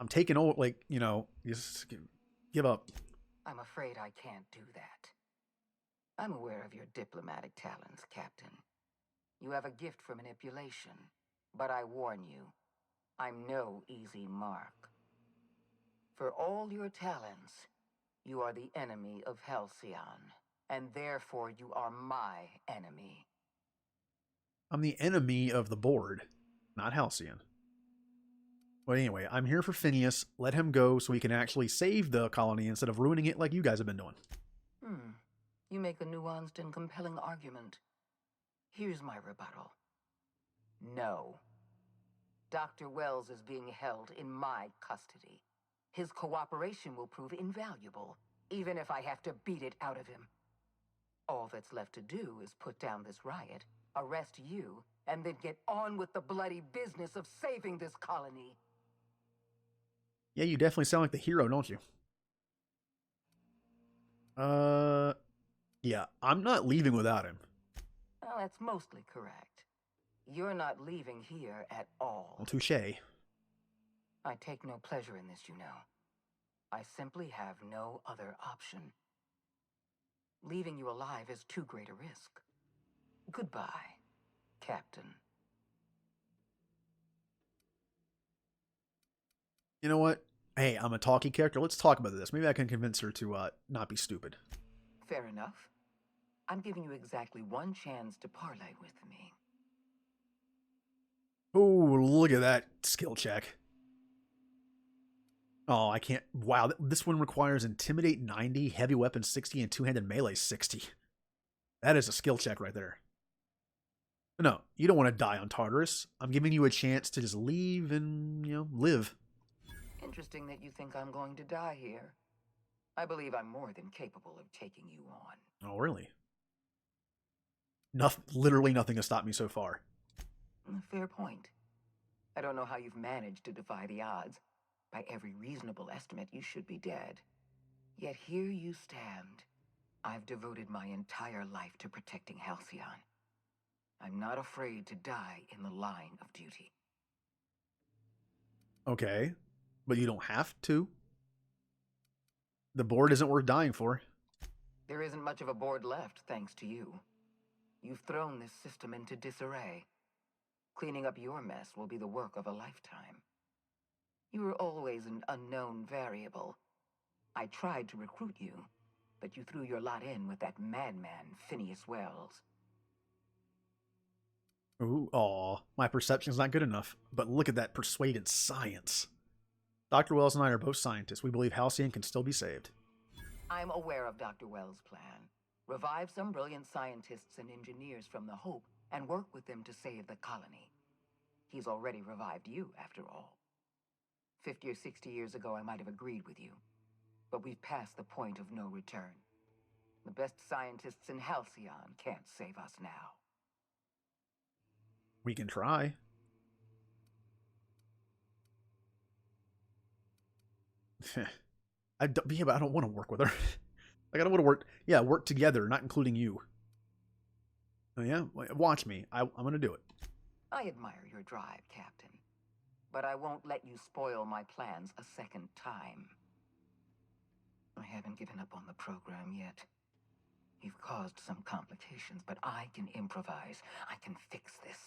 I'm taking over. Like, you know, just give up. I'm afraid I can't do that. I'm aware of your diplomatic talents, Captain. You have a gift for manipulation, but I warn you, I'm no easy mark. For all your talents, you are the enemy of Halcyon, and therefore you are my enemy. I'm the enemy of the board, not Halcyon. But anyway, I'm here for Phineas. Let him go so he can actually save the colony instead of ruining it like you guys have been doing. You make a nuanced and compelling argument. Here's my rebuttal. No. Dr. Wells is being held in my custody. His cooperation will prove invaluable, even if I have to beat it out of him. All that's left to do is put down this riot, arrest you, and then get on with the bloody business of saving this colony. Yeah, you definitely sound like the hero, don't you? Yeah, I'm not leaving without him. Well, that's mostly correct. You're not leaving here at all. Well, touche. I take no pleasure in this, you know. I simply have no other option. Leaving you alive is too great a risk. Goodbye, Captain. You know what? Hey, I'm a talky character. Let's talk about this. Maybe I can convince her to not be stupid. Fair enough. I'm giving you exactly one chance to parlay with me. Oh, look at that skill check. Oh, I can't. Wow, this one requires Intimidate 90, Heavy Weapon 60, and Two-Handed Melee 60. That is a skill check right there. No, you don't want to die on Tartarus. I'm giving you a chance to just leave and, live. Interesting that you think I'm going to die here. I believe I'm more than capable of taking you on. Oh, really? Literally nothing has stopped me so far. Fair point. I don't know how you've managed to defy the odds. By every reasonable estimate, you should be dead. Yet here you stand. I've devoted my entire life to protecting Halcyon. I'm not afraid to die in the line of duty. Okay, but you don't have to. The board isn't worth dying for. There isn't much of a board left, thanks to you. You've thrown this system into disarray. Cleaning up your mess will be the work of a lifetime. You were always an unknown variable. I tried to recruit you, but you threw your lot in with that madman, Phineas Wells. Ooh, aw, my perception's not good enough. But look at that persuaded science. Dr. Wells and I are both scientists. We believe Halcyon can still be saved. I'm aware of Dr. Wells' plan. Revive some brilliant scientists and engineers from the Hope and work with them to save the colony. He's already revived you, after all. 50 or 60 years ago, I might have agreed with you. But we've passed the point of no return. The best scientists in Halcyon can't save us now. We can try. But I don't want to work with her. Like, I don't want to work together, not including you. Oh, yeah, watch me. I'm going to do it. I admire your drive, Captain. But I won't let you spoil my plans a second time. I haven't given up on the program yet. You've caused some complications, but I can improvise. I can fix this.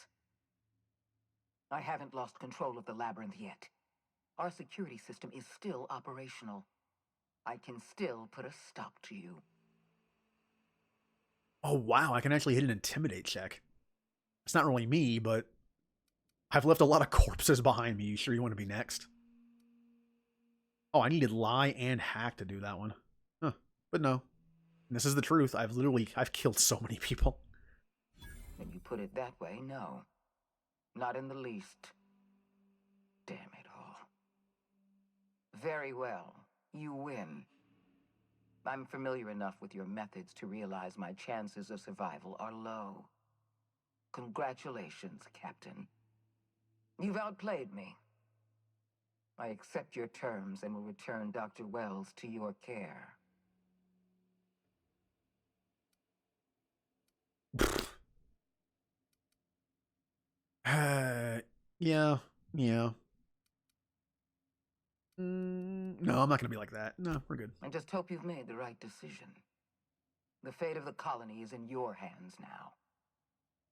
I haven't lost control of the labyrinth yet. Our security system is still operational. I can still put a stop to you. Oh, wow, I can actually hit an Intimidate check. It's not really me, but I've left a lot of corpses behind me. You sure you want to be next? Oh, I needed Lie and Hack to do that one. Huh, but no. And this is the truth. I've killed so many people. When you put it that way, no. Not in the least. Damn it all. Very well. You win. I'm familiar enough with your methods to realize my chances of survival are low. Congratulations, Captain. You've outplayed me. I accept your terms and will return Dr. Wells to your care. Yeah. No, I'm not going to be like that. No, we're good. I just hope you've made the right decision. The fate of the colony is in your hands now.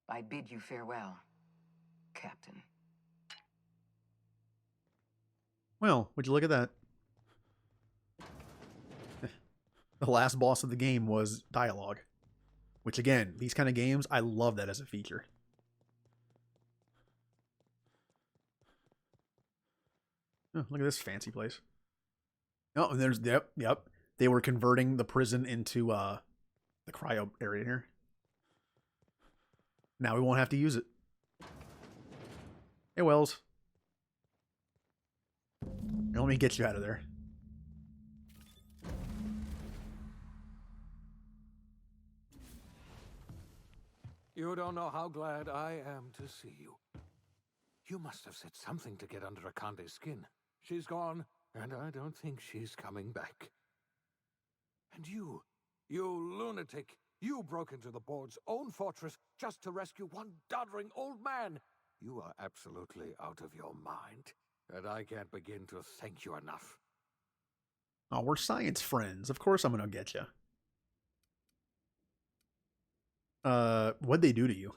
I bid you farewell, Captain. Well, would you look at that? The last boss of the game was dialogue. Which, again, these kind of games, I love that as a feature. Oh, look at this fancy place. Oh, and there's, yep. They were converting the prison into the cryo area here. Now we won't have to use it. Hey, Wells. Here, let me get you out of there. You don't know how glad I am to see you. You must have said something to get under Akande's skin. She's gone, and I don't think she's coming back. And you lunatic, you broke into the board's own fortress just to rescue one doddering old man. You are absolutely out of your mind, and I can't begin to thank you enough. Oh, we're science friends. Of course I'm going to get you. What'd they do to you?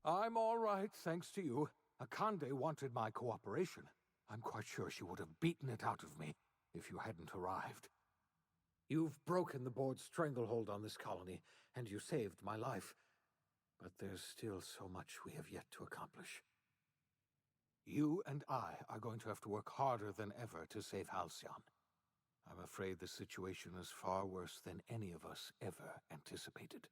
I'm all right, thanks to you. Akande wanted my cooperation. I'm quite sure she would have beaten it out of me if you hadn't arrived. You've broken the board's stranglehold on this colony, and you saved my life. But there's still so much we have yet to accomplish. You and I are going to have to work harder than ever to save Halcyon. I'm afraid the situation is far worse than any of us ever anticipated.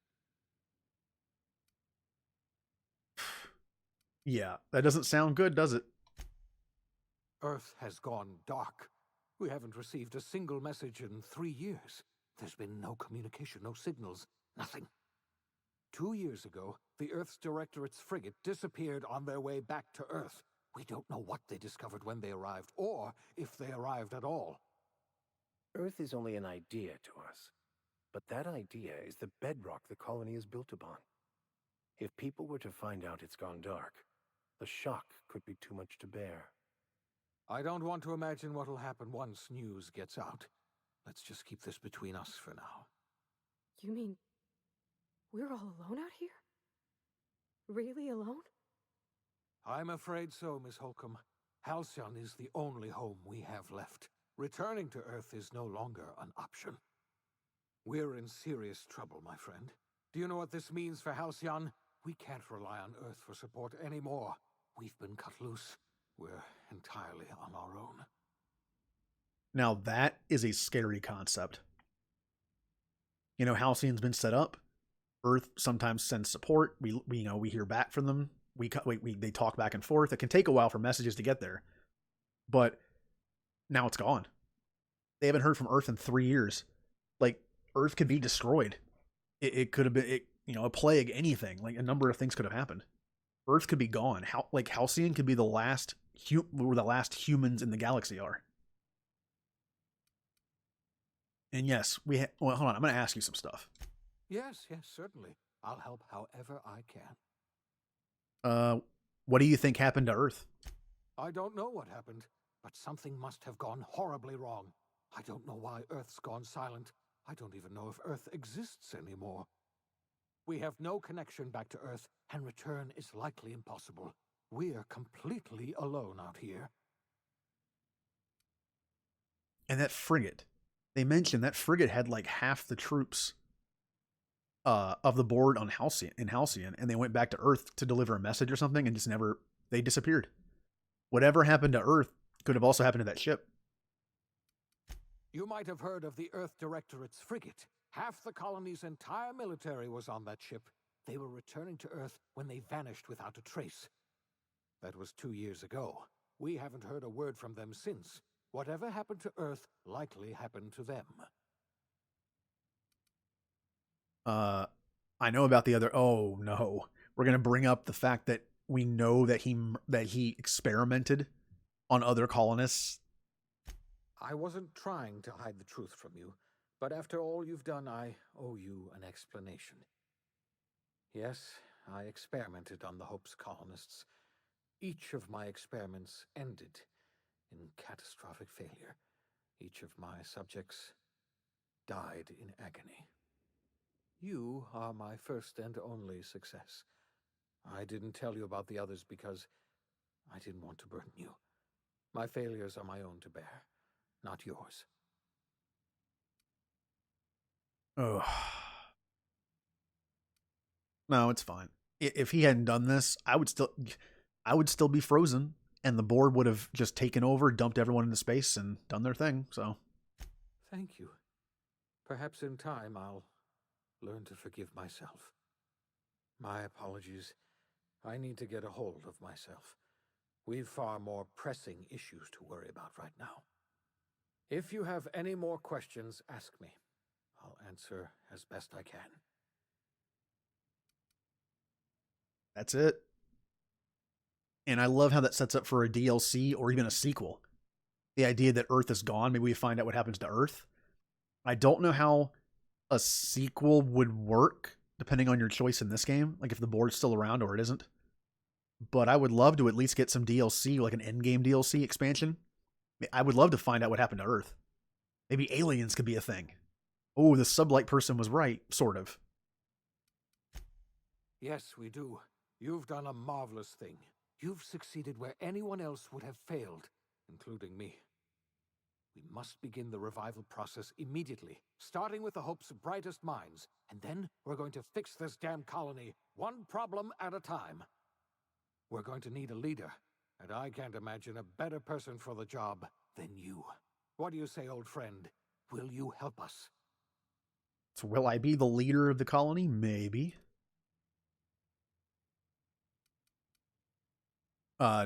Yeah, that doesn't sound good, does it? Earth has gone dark. We haven't received a single message in 3 years. There's been no communication, no signals, nothing. 2 years ago, the Earth's Directorate's frigate disappeared on their way back to Earth. We don't know what they discovered when they arrived, or if they arrived at all. Earth is only an idea to us, but that idea is the bedrock the colony is built upon. If people were to find out it's gone dark, the shock could be too much to bear. I don't want to imagine what'll happen once news gets out. Let's just keep this between us for now. You mean we're all alone out here? Really alone? I'm afraid so, Miss Holcomb. Halcyon is the only home we have left. Returning to Earth is no longer an option. We're in serious trouble, my friend. Do you know what this means for Halcyon? We can't rely on Earth for support anymore. We've been cut loose. We're entirely on our own. Now that is a scary concept. You know, Halcyon's been set up. Earth sometimes sends support. We hear back from them. They talk back and forth. It can take a while for messages to get there, but now it's gone. They haven't heard from Earth in 3 years. Like, Earth could be destroyed. It could have been, a plague, anything. Like, a number of things could have happened. Earth could be gone. Halcyon could be the last where the last humans in the galaxy are. And yes, well, hold on. I'm going to ask you some stuff. Yes, certainly. I'll help however I can. What do you think happened to Earth? I don't know what happened, but something must have gone horribly wrong. I don't know why Earth's gone silent. I don't even know if Earth exists anymore. We have no connection back to Earth, and return is likely impossible. We're completely alone out here. And that frigate, they mentioned that frigate had like half the troops of the board on Halcyon, and they went back to Earth to deliver a message or something, and they disappeared. Whatever happened to Earth could have also happened to that ship. You might have heard of the Earth Directorate's frigate. Half the colony's entire military was on that ship. They were returning to Earth when they vanished without a trace. That was 2 years ago. We haven't heard a word from them since. Whatever happened to Earth likely happened to them. I know about the other. Oh no, we're gonna bring up the fact that we know that he experimented on other colonists. I wasn't trying to hide the truth from you, but after all you've done, I owe you an explanation. Yes, I experimented on the Hope's colonists. Each of my experiments ended in catastrophic failure. Each of my subjects died in agony. You are my first and only success. I didn't tell you about the others because I didn't want to burden you. My failures are my own to bear, not yours. Oh. No, it's fine. If he hadn't done this, I would still be frozen, and the board would have just taken over, dumped everyone into space, and done their thing. So, thank you. Perhaps in time I'll learn to forgive myself. My apologies. I need to get a hold of myself. We've far more pressing issues to worry about right now. If you have any more questions, ask me. I'll answer as best I can. that's it. And I love how that sets up for a DLC or even a sequel. The idea that Earth is gone, maybe we find out what happens to Earth. I don't know how a sequel would work depending on your choice in this game, like if the board's still around or it isn't. But I would love to at least get some DLC, like an endgame DLC expansion. I would love to find out what happened to Earth. Maybe aliens could be a thing. Oh, the sublight person was right, sort of. Yes, we do. You've done a marvelous thing. You've succeeded where anyone else would have failed, including me. We must begin the revival process immediately, starting with the Hope's brightest minds, and then we're going to fix this damn colony, one problem at a time. We're going to need a leader, and I can't imagine a better person for the job than you. What do you say, old friend? Will you help us? So will I be the leader of the colony? Maybe.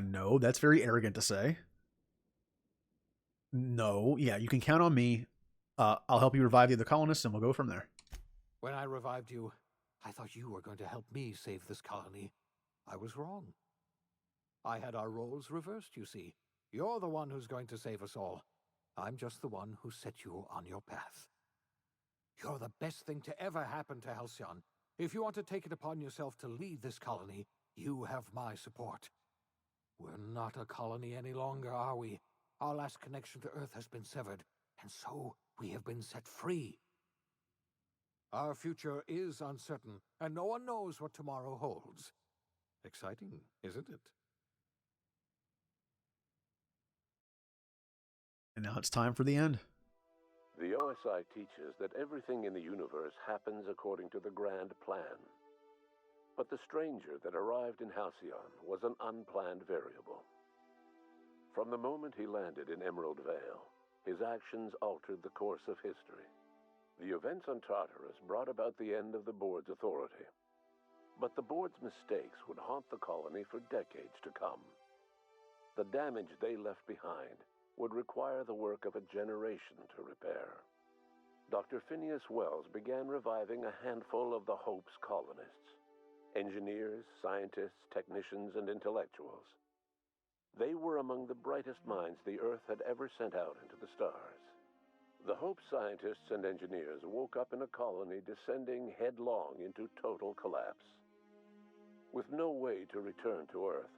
No, that's very arrogant to say. No, yeah, you can count on me. I'll help you revive the other colonists, and we'll go from there. When I revived you, I thought you were going to help me save this colony. I was wrong. I had our roles reversed, you see. You're the one who's going to save us all. I'm just the one who set you on your path. You're the best thing to ever happen to Halcyon. If you want to take it upon yourself to lead this colony, you have my support. We're not a colony any longer, are we? Our last connection to Earth has been severed, and so we have been set free. Our future is uncertain, and no one knows what tomorrow holds. Exciting, isn't it? And now it's time for the end. The OSI teaches that everything in the universe happens according to the grand plan. But the stranger that arrived in Halcyon was an unplanned variable. From the moment he landed in Emerald Vale, his actions altered the course of history. The events on Tartarus brought about the end of the board's authority. But the board's mistakes would haunt the colony for decades to come. The damage they left behind would require the work of a generation to repair. Dr. Phineas Wells began reviving a handful of the Hope's colonists. Engineers, scientists, technicians, and intellectuals. They were among the brightest minds the Earth had ever sent out into the stars. The Hope scientists and engineers woke up in a colony descending headlong into total collapse. With no way to return to Earth,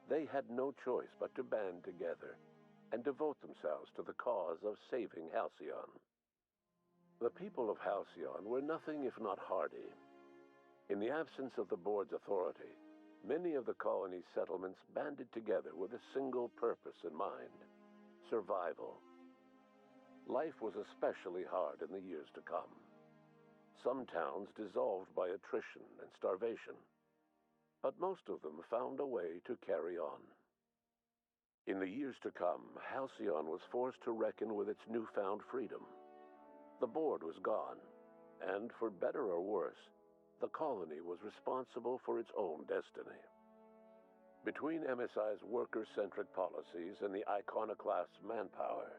they had no choice but to band together and devote themselves to the cause of saving Halcyon. The people of Halcyon were nothing if not hardy. In the absence of the board's authority, many of the colony's settlements banded together with a single purpose in mind: survival. Life was especially hard in the years to come. Some towns dissolved by attrition and starvation, but most of them found a way to carry on. In the years to come, Halcyon was forced to reckon with its newfound freedom. The board was gone, and for better or worse, the colony was responsible for its own destiny. Between MSI's worker-centric policies and the iconoclast's manpower,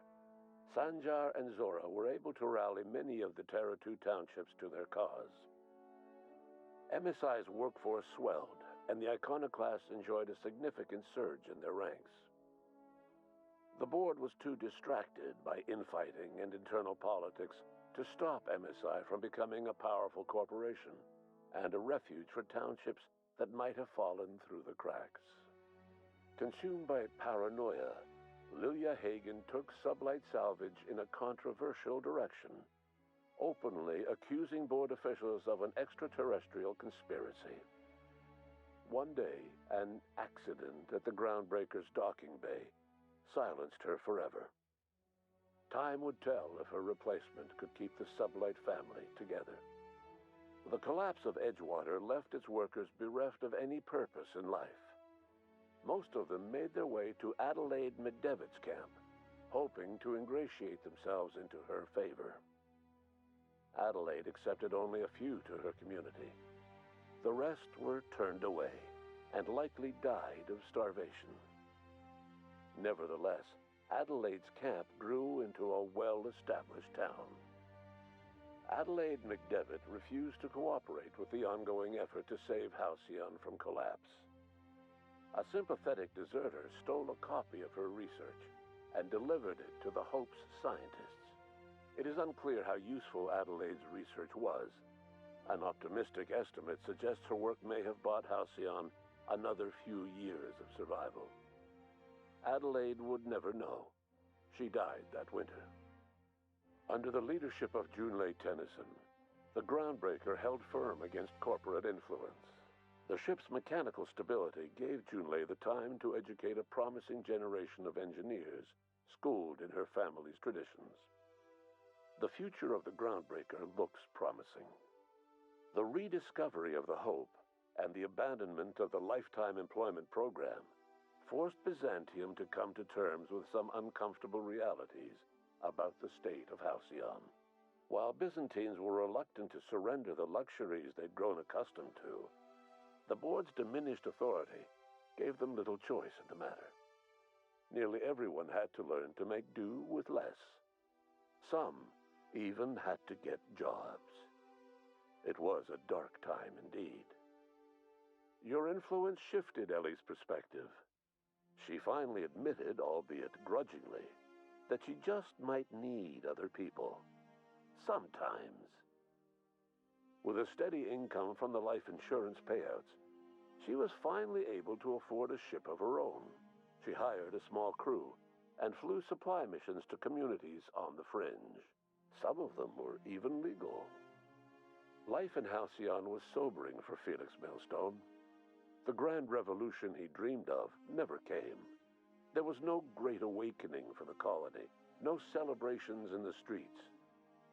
Sanjar and Zora were able to rally many of the Terra 2 townships to their cause. MSI's workforce swelled, and the iconoclasts enjoyed a significant surge in their ranks. The board was too distracted by infighting and internal politics to stop MSI from becoming a powerful corporation and a refuge for townships that might have fallen through the cracks. Consumed by paranoia, Lilia Hagen took Sublight Salvage in a controversial direction, openly accusing board officials of an extraterrestrial conspiracy. One day, an accident at the Groundbreaker's docking bay silenced her forever. Time would tell if her replacement could keep the Sublight family together. The collapse of Edgewater left its workers bereft of any purpose in life. Most of them made their way to Adelaide McDevitt's camp, hoping to ingratiate themselves into her favor. Adelaide accepted only a few to her community. The rest were turned away and likely died of starvation. Nevertheless, Adelaide's camp grew into a well-established town. Adelaide McDevitt refused to cooperate with the ongoing effort to save Halcyon from collapse. A sympathetic deserter stole a copy of her research and delivered it to the Hope's scientists. It is unclear how useful Adelaide's research was. An optimistic estimate suggests her work may have bought Halcyon another few years of survival. Adelaide would never know. She died that winter. Under the leadership of Junlei Tennyson, the Groundbreaker held firm against corporate influence. The ship's mechanical stability gave Junlei the time to educate a promising generation of engineers schooled in her family's traditions. The future of the Groundbreaker looks promising. The rediscovery of the Hope and the abandonment of the lifetime employment program forced Byzantium to come to terms with some uncomfortable realities about the state of Halcyon. While Byzantines were reluctant to surrender the luxuries they'd grown accustomed to, the board's diminished authority gave them little choice in the matter. Nearly everyone had to learn to make do with less. Some even had to get jobs. It was a dark time indeed. Your influence shifted Ellie's perspective. She finally admitted, albeit grudgingly, that she just might need other people. Sometimes. With a steady income from the life insurance payouts, she was finally able to afford a ship of her own. She hired a small crew and flew supply missions to communities on the fringe. Some of them were even legal. Life in Halcyon was sobering for Felix Millstone. The grand revolution he dreamed of never came. There was no great awakening for the colony, no celebrations in the streets.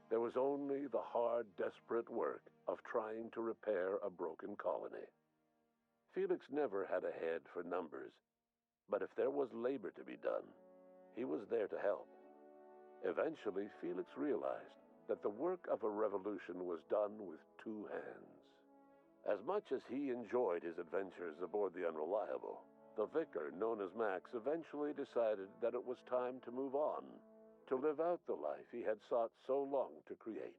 There was only the hard, desperate work of trying to repair a broken colony. Felix never had a head for numbers, but if there was labor to be done, he was there to help. Eventually, Felix realized that the work of a revolution was done with two hands. As much as he enjoyed his adventures aboard the Unreliable, the vicar, known as Max, eventually decided that it was time to move on, to live out the life he had sought so long to create.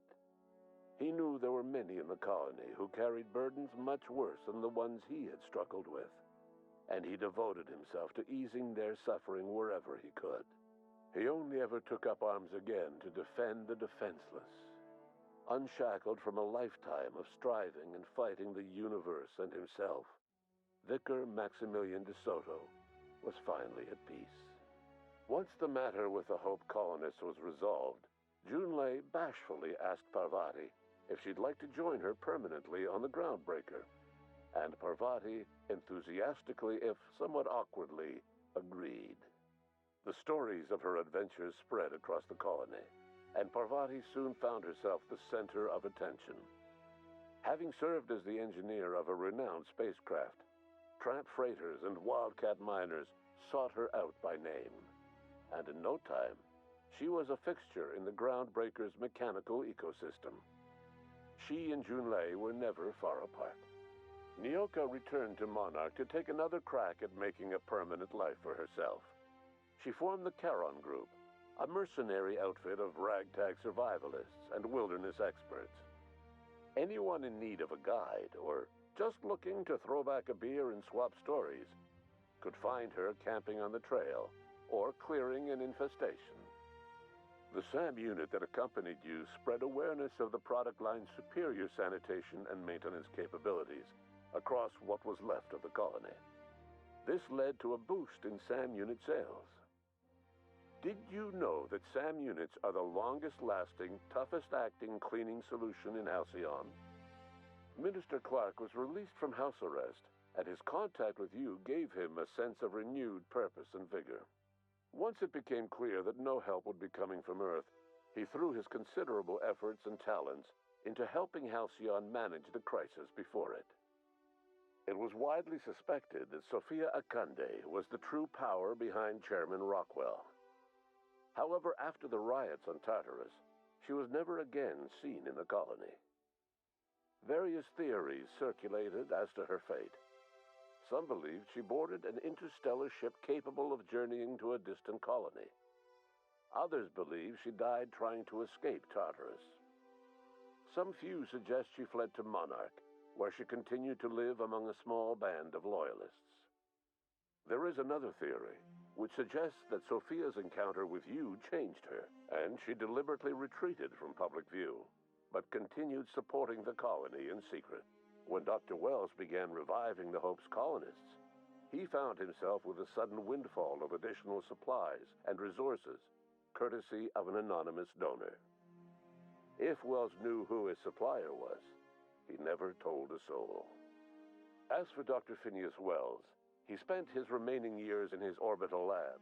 He knew there were many in the colony who carried burdens much worse than the ones he had struggled with, and he devoted himself to easing their suffering wherever he could. He only ever took up arms again to defend the defenseless. Unshackled from a lifetime of striving and fighting the universe and himself, Vicar Maximilian de Soto was finally at peace. Once the matter with the Hope colonists was resolved, Junlei bashfully asked Parvati if she'd like to join her permanently on the Groundbreaker, and Parvati enthusiastically, if somewhat awkwardly, agreed. The stories of her adventures spread across the colony, and Parvati soon found herself the center of attention. Having served as the engineer of a renowned spacecraft, tramp freighters and wildcat miners sought her out by name, and in no time, she was a fixture in the Groundbreaker's mechanical ecosystem. She and Junlei were never far apart. Nyoka returned to Monarch to take another crack at making a permanent life for herself. She formed the Charon Group, a mercenary outfit of ragtag survivalists and wilderness experts. Anyone in need of a guide, or just looking to throw back a beer and swap stories, could find her camping on the trail or clearing an infestation. The SAM unit that accompanied you spread awareness of the product line's superior sanitation and maintenance capabilities across what was left of the colony. This led to a boost in SAM unit sales. Did you know that SAM units are the longest-lasting, toughest-acting cleaning solution in Halcyon? Minister Clark was released from house arrest, and his contact with you gave him a sense of renewed purpose and vigor. Once it became clear that no help would be coming from Earth, he threw his considerable efforts and talents into helping Halcyon manage the crisis before it. It was widely suspected that Sophia Akande was the true power behind Chairman Rockwell. However, after the riots on Tartarus, she was never again seen in the colony. Various theories circulated as to her fate. Some believed she boarded an interstellar ship capable of journeying to a distant colony. Others believe she died trying to escape Tartarus. Some few suggest she fled to Monarch, where she continued to live among a small band of loyalists. There is another theory, which suggests that Sophia's encounter with you changed her, and she deliberately retreated from public view, but continued supporting the colony in secret. When Dr. Wells began reviving the Hope's colonists, he found himself with a sudden windfall of additional supplies and resources, courtesy of an anonymous donor. If Wells knew who his supplier was, he never told a soul. As for Dr. Phineas Wells, he spent his remaining years in his orbital lab.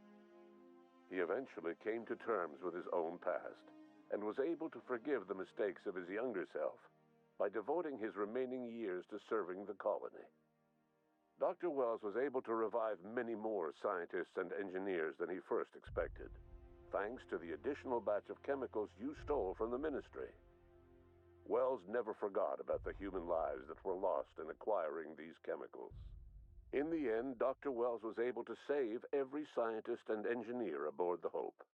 He eventually came to terms with his own past and was able to forgive the mistakes of his younger self by devoting his remaining years to serving the colony. Dr. Wells was able to revive many more scientists and engineers than he first expected, thanks to the additional batch of chemicals you stole from the Ministry. Wells never forgot about the human lives that were lost in acquiring these chemicals. In the end, Dr. Wells was able to save every scientist and engineer aboard the Hope.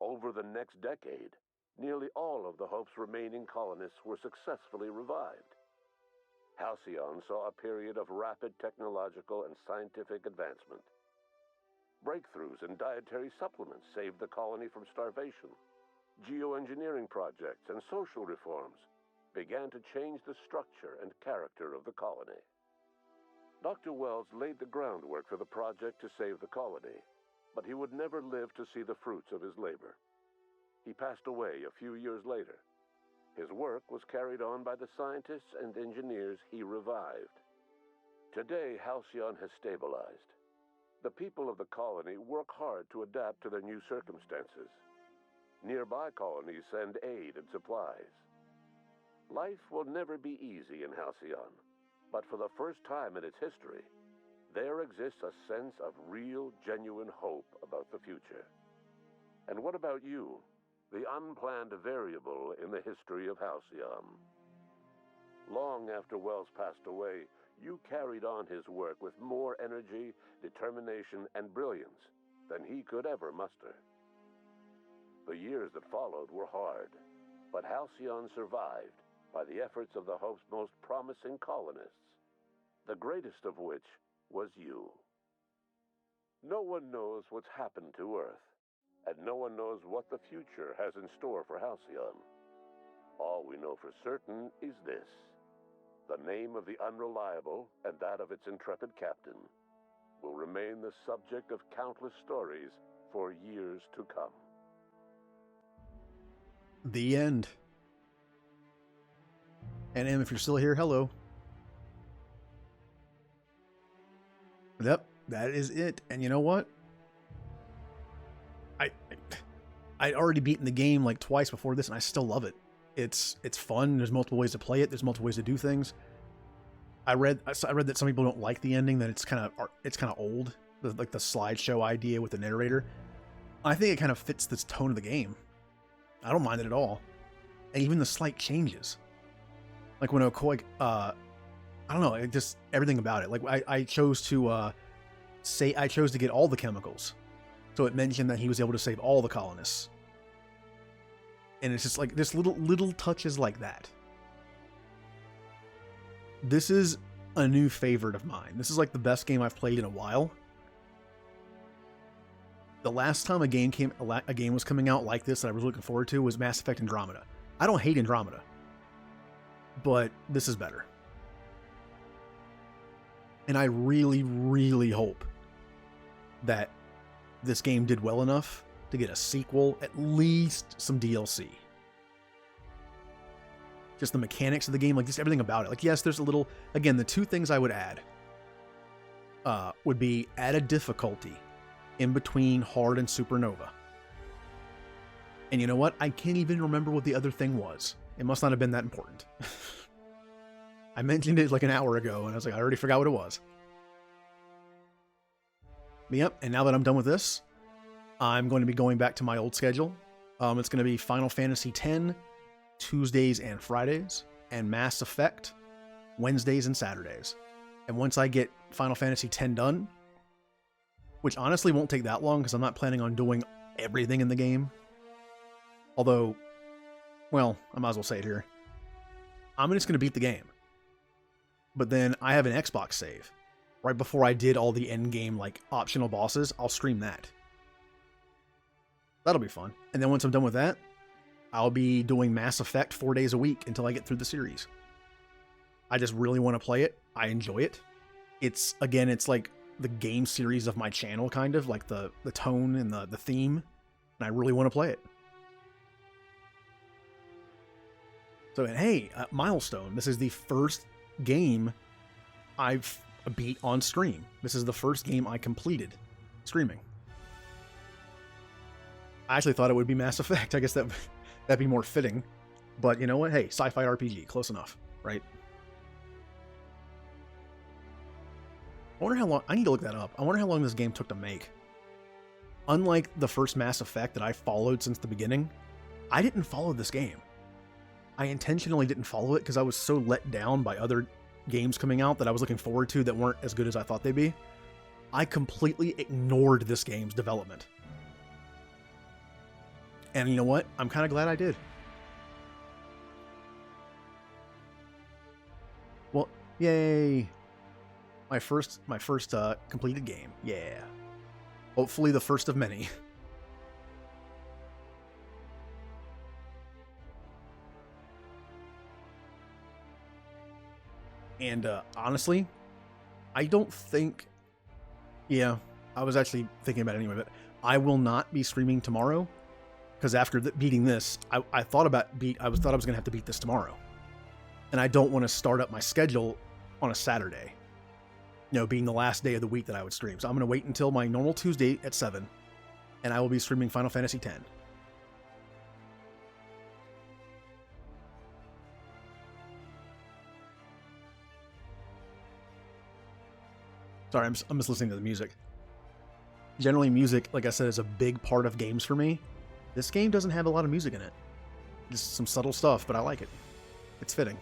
Over the next decade, nearly all of the Hope's remaining colonists were successfully revived. Halcyon saw a period of rapid technological and scientific advancement. Breakthroughs in dietary supplements saved the colony from starvation. Geoengineering projects and social reforms began to change the structure and character of the colony. Dr. Wells laid the groundwork for the project to save the colony, but he would never live to see the fruits of his labor. He passed away a few years later. His work was carried on by the scientists and engineers he revived. Today, Halcyon has stabilized. The people of the colony work hard to adapt to their new circumstances. Nearby colonies send aid and supplies. Life will never be easy in Halcyon, but for the first time in its history, there exists a sense of real, genuine hope about the future. And what about you, the unplanned variable in the history of Halcyon? Long after Wells passed away, you carried on his work with more energy, determination, and brilliance than he could ever muster. The years that followed were hard, but Halcyon survived by the efforts of the Hope's most promising colonists, the greatest of which was you. No one knows what's happened to Earth, and no one knows what the future has in store for Halcyon. All we know for certain is this: the name of the Unreliable and that of its intrepid captain will remain the subject of countless stories for years to come. The end. And Em, if you're still here, hello. Yep, that is it. And you know what? I'd already beaten the game like twice before this, and I still love it. It's fun. There's multiple ways to play it. There's multiple ways to do things. I read that some people don't like the ending, that it's kind of old, like the slideshow idea with the narrator. I think it kind of fits this tone of the game. I don't mind it at all, and even the slight changes, like when Okoye, I don't know, it just everything about it. Like I chose to get all the chemicals, so it mentioned that he was able to save all the colonists, and it's just like this little touches like that. This is a new favorite of mine. This is like the best game I've played in a while. The last time a game was coming out like this that I was looking forward to was Mass Effect Andromeda. I don't hate Andromeda, but this is better. And I really, really hope that this game did well enough to get a sequel, at least some DLC. Just the mechanics of the game, like just everything about it. Like, yes, there's a little, again, the two things I would add would be add a difficulty in between hard and supernova. And you know what? I can't even remember what the other thing was. It must not have been that important. I mentioned it like an hour ago, and I was like, I already forgot what it was. But yep, and now that I'm done with this, I'm going to be going back to my old schedule. It's going to be Final Fantasy X, Tuesdays and Fridays, and Mass Effect, Wednesdays and Saturdays. And once I get Final Fantasy X done, which honestly won't take that long because I'm not planning on doing everything in the game. Although, well, I might as well say it here. I'm just going to beat the game. But then I have an Xbox save. Right before I did all the end game, like, optional bosses, I'll stream that. That'll be fun. And then once I'm done with that, I'll be doing Mass Effect 4 days a week until I get through the series. I just really want to play it. I enjoy it. It's like the game series of my channel, kind of, like the tone and the theme. And I really want to play it. So, and hey, milestone. This is the first game I've beat on stream. This is the first game I completed streaming. I actually thought it would be Mass Effect. I guess that'd be more fitting. But you know what? Hey, sci-fi RPG, close enough, right? I wonder how long... I need to look that up. I wonder how long this game took to make. Unlike the first Mass Effect that I followed since the beginning, I didn't follow this game. I intentionally didn't follow it because I was so let down by other games coming out that I was looking forward to that weren't as good as I thought they'd be. I completely ignored this game's development. And you know what? I'm kind of glad I did. Well, yay. My first completed game. Yeah. Hopefully the first of many. And honestly, I don't think... Yeah, I was actually thinking about it anyway, but I will not be streaming tomorrow. Because after beating this, I thought I was going to have to beat this tomorrow. And I don't want to start up my schedule on a Saturday. You know, being the last day of the week that I would stream. So I'm going to wait until my normal Tuesday at 7. And I will be streaming Final Fantasy X. Sorry, I'm just listening to the music. Generally, music, like I said, is a big part of games for me. This game doesn't have a lot of music in it. Just some subtle stuff, but I like it. It's fitting.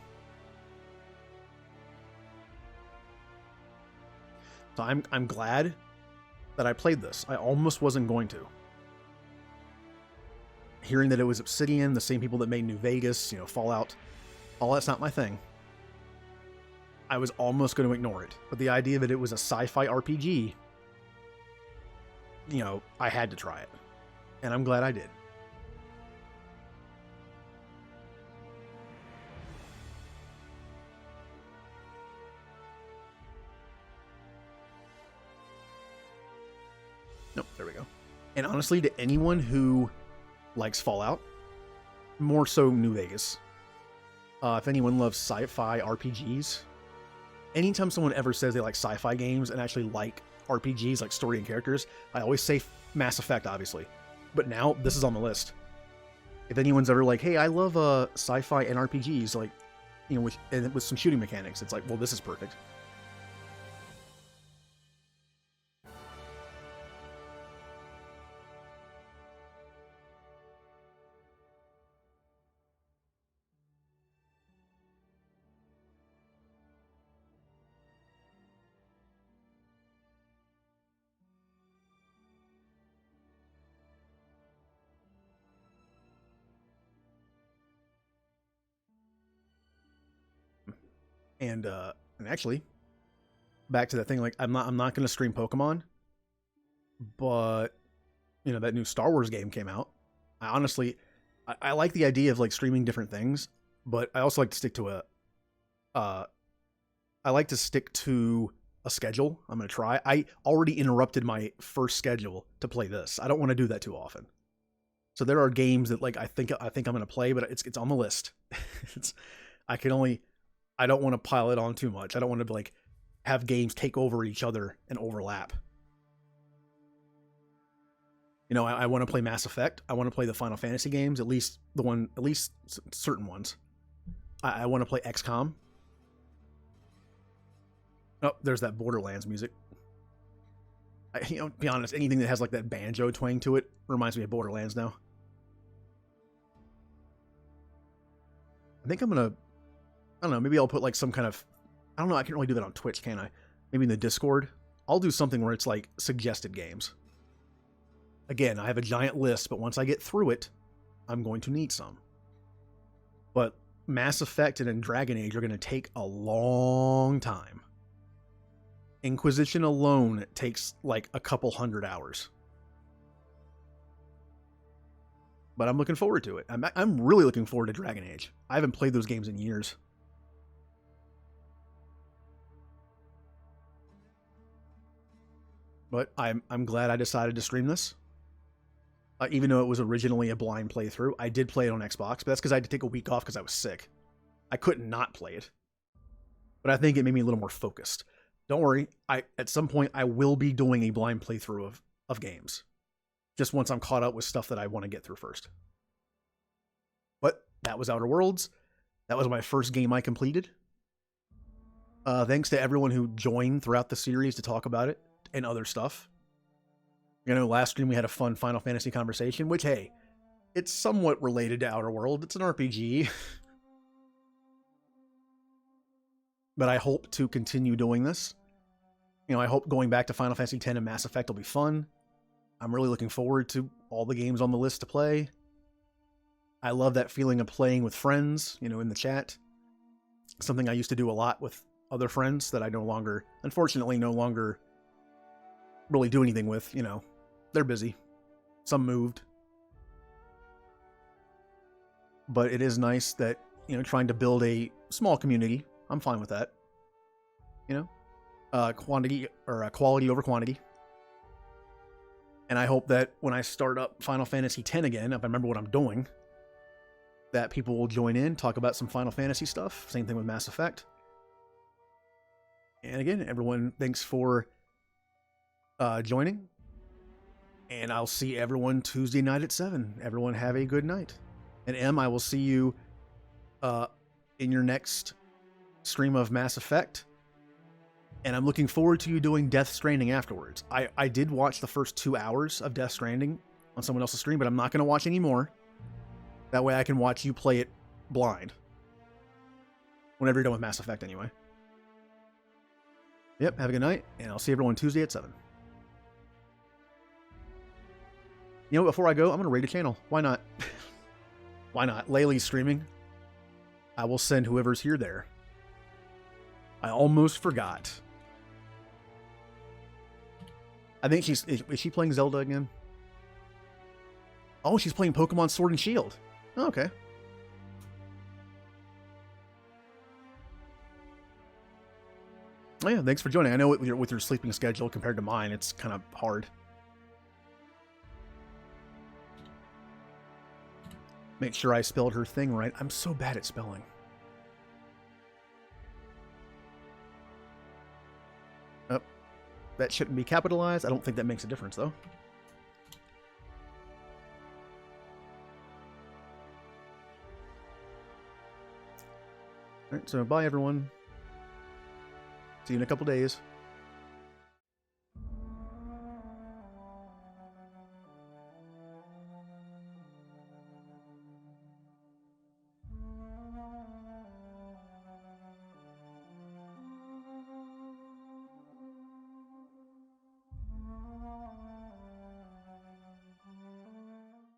So I'm glad that I played this. I almost wasn't going to. Hearing that it was Obsidian, the same people that made New Vegas, you know, Fallout, all that's not my thing. I was almost going to ignore it. But the idea that it was a sci-fi RPG, you know, I had to try it. And I'm glad I did. Nope, there we go. And honestly, to anyone who likes Fallout, more so New Vegas, if anyone loves sci-fi RPGs, anytime someone ever says they like sci-fi games and actually like RPGs, like story and characters, I always say Mass Effect, obviously. But now, this is on the list. If anyone's ever like, hey, I love sci-fi and RPGs, like, you know, with some shooting mechanics, it's like, well, this is perfect. And actually, back to that thing, like I'm not going to stream Pokemon, but you know, that new Star Wars game came out. I honestly, I like the idea of like streaming different things, but I also like to stick to a schedule. I'm going to try. I already interrupted my first schedule to play this. I don't want to do that too often. So there are games that like I think I'm going to play, but it's on the list. I don't want to pile it on too much. I don't want to like have games take over each other and overlap. You know, I want to play Mass Effect. I want to play the Final Fantasy games, at least certain ones. I want to play XCOM. Oh, there's that Borderlands music. You know, to be honest, anything that has like that banjo twang to it reminds me of Borderlands now. I think I'm gonna, I don't know, maybe I'll put like some kind of, I don't know, I can't really do that on Twitch, can I? Maybe in the Discord. I'll do something where it's like suggested games. Again, I have a giant list, but once I get through it, I'm going to need some. But Mass Effect and Dragon Age are going to take a long time. Inquisition alone takes like a couple 100 hours. But I'm looking forward to it. I'm really looking forward to Dragon Age. I haven't played those games in years. But I'm glad I decided to stream this. Even though it was originally a blind playthrough, I did play it on Xbox, but that's because I had to take a week off because I was sick. I couldn't not play it. but I think it made me a little more focused. Don't worry, at some point I will be doing a blind playthrough of games. Just once I'm caught up with stuff that I want to get through first. But that was Outer Worlds. That was my first game I completed. Thanks to everyone who joined throughout the series to talk about it and other stuff. You know, last stream we had a fun Final Fantasy conversation, which, hey, it's somewhat related to Outer World. It's an RPG. But I hope to continue doing this. You know, I hope going back to Final Fantasy X and Mass Effect will be fun. I'm really looking forward to all the games on the list to play. I love that feeling of playing with friends, you know, in the chat. Something I used to do a lot with other friends that I unfortunately no longer really do anything with, you know. They're busy. Some moved. But it is nice that, you know, trying to build a small community. I'm fine with that. You know? Quality over quantity. And I hope that when I start up Final Fantasy X again, if I remember what I'm doing, that people will join in, talk about some Final Fantasy stuff. Same thing with Mass Effect. And again, everyone, thanks for joining. And I'll see everyone Tuesday night at 7. Everyone have a good night. And Em, I will see you in your next stream of Mass Effect. And I'm looking forward to you doing Death Stranding afterwards. I did watch the first 2 hours of Death Stranding on someone else's stream, but I'm not going to watch any more. That way I can watch you play it blind. Whenever you're done with Mass Effect, anyway. Yep, have a good night, and I'll see everyone Tuesday at 7. You know, before I go, I'm going to raid a channel. Why not? Why not? Laylee's streaming. I will send whoever's here there. I almost forgot. I think is she playing Zelda again? Oh, she's playing Pokemon Sword and Shield. Oh, okay. Oh yeah, thanks for joining. I know with your sleeping schedule compared to mine, it's kind of hard. Make sure I spelled her thing right. I'm so bad at spelling. Oh, that shouldn't be capitalized. I don't think that makes a difference, though. Alright, so bye everyone. See you in a couple days.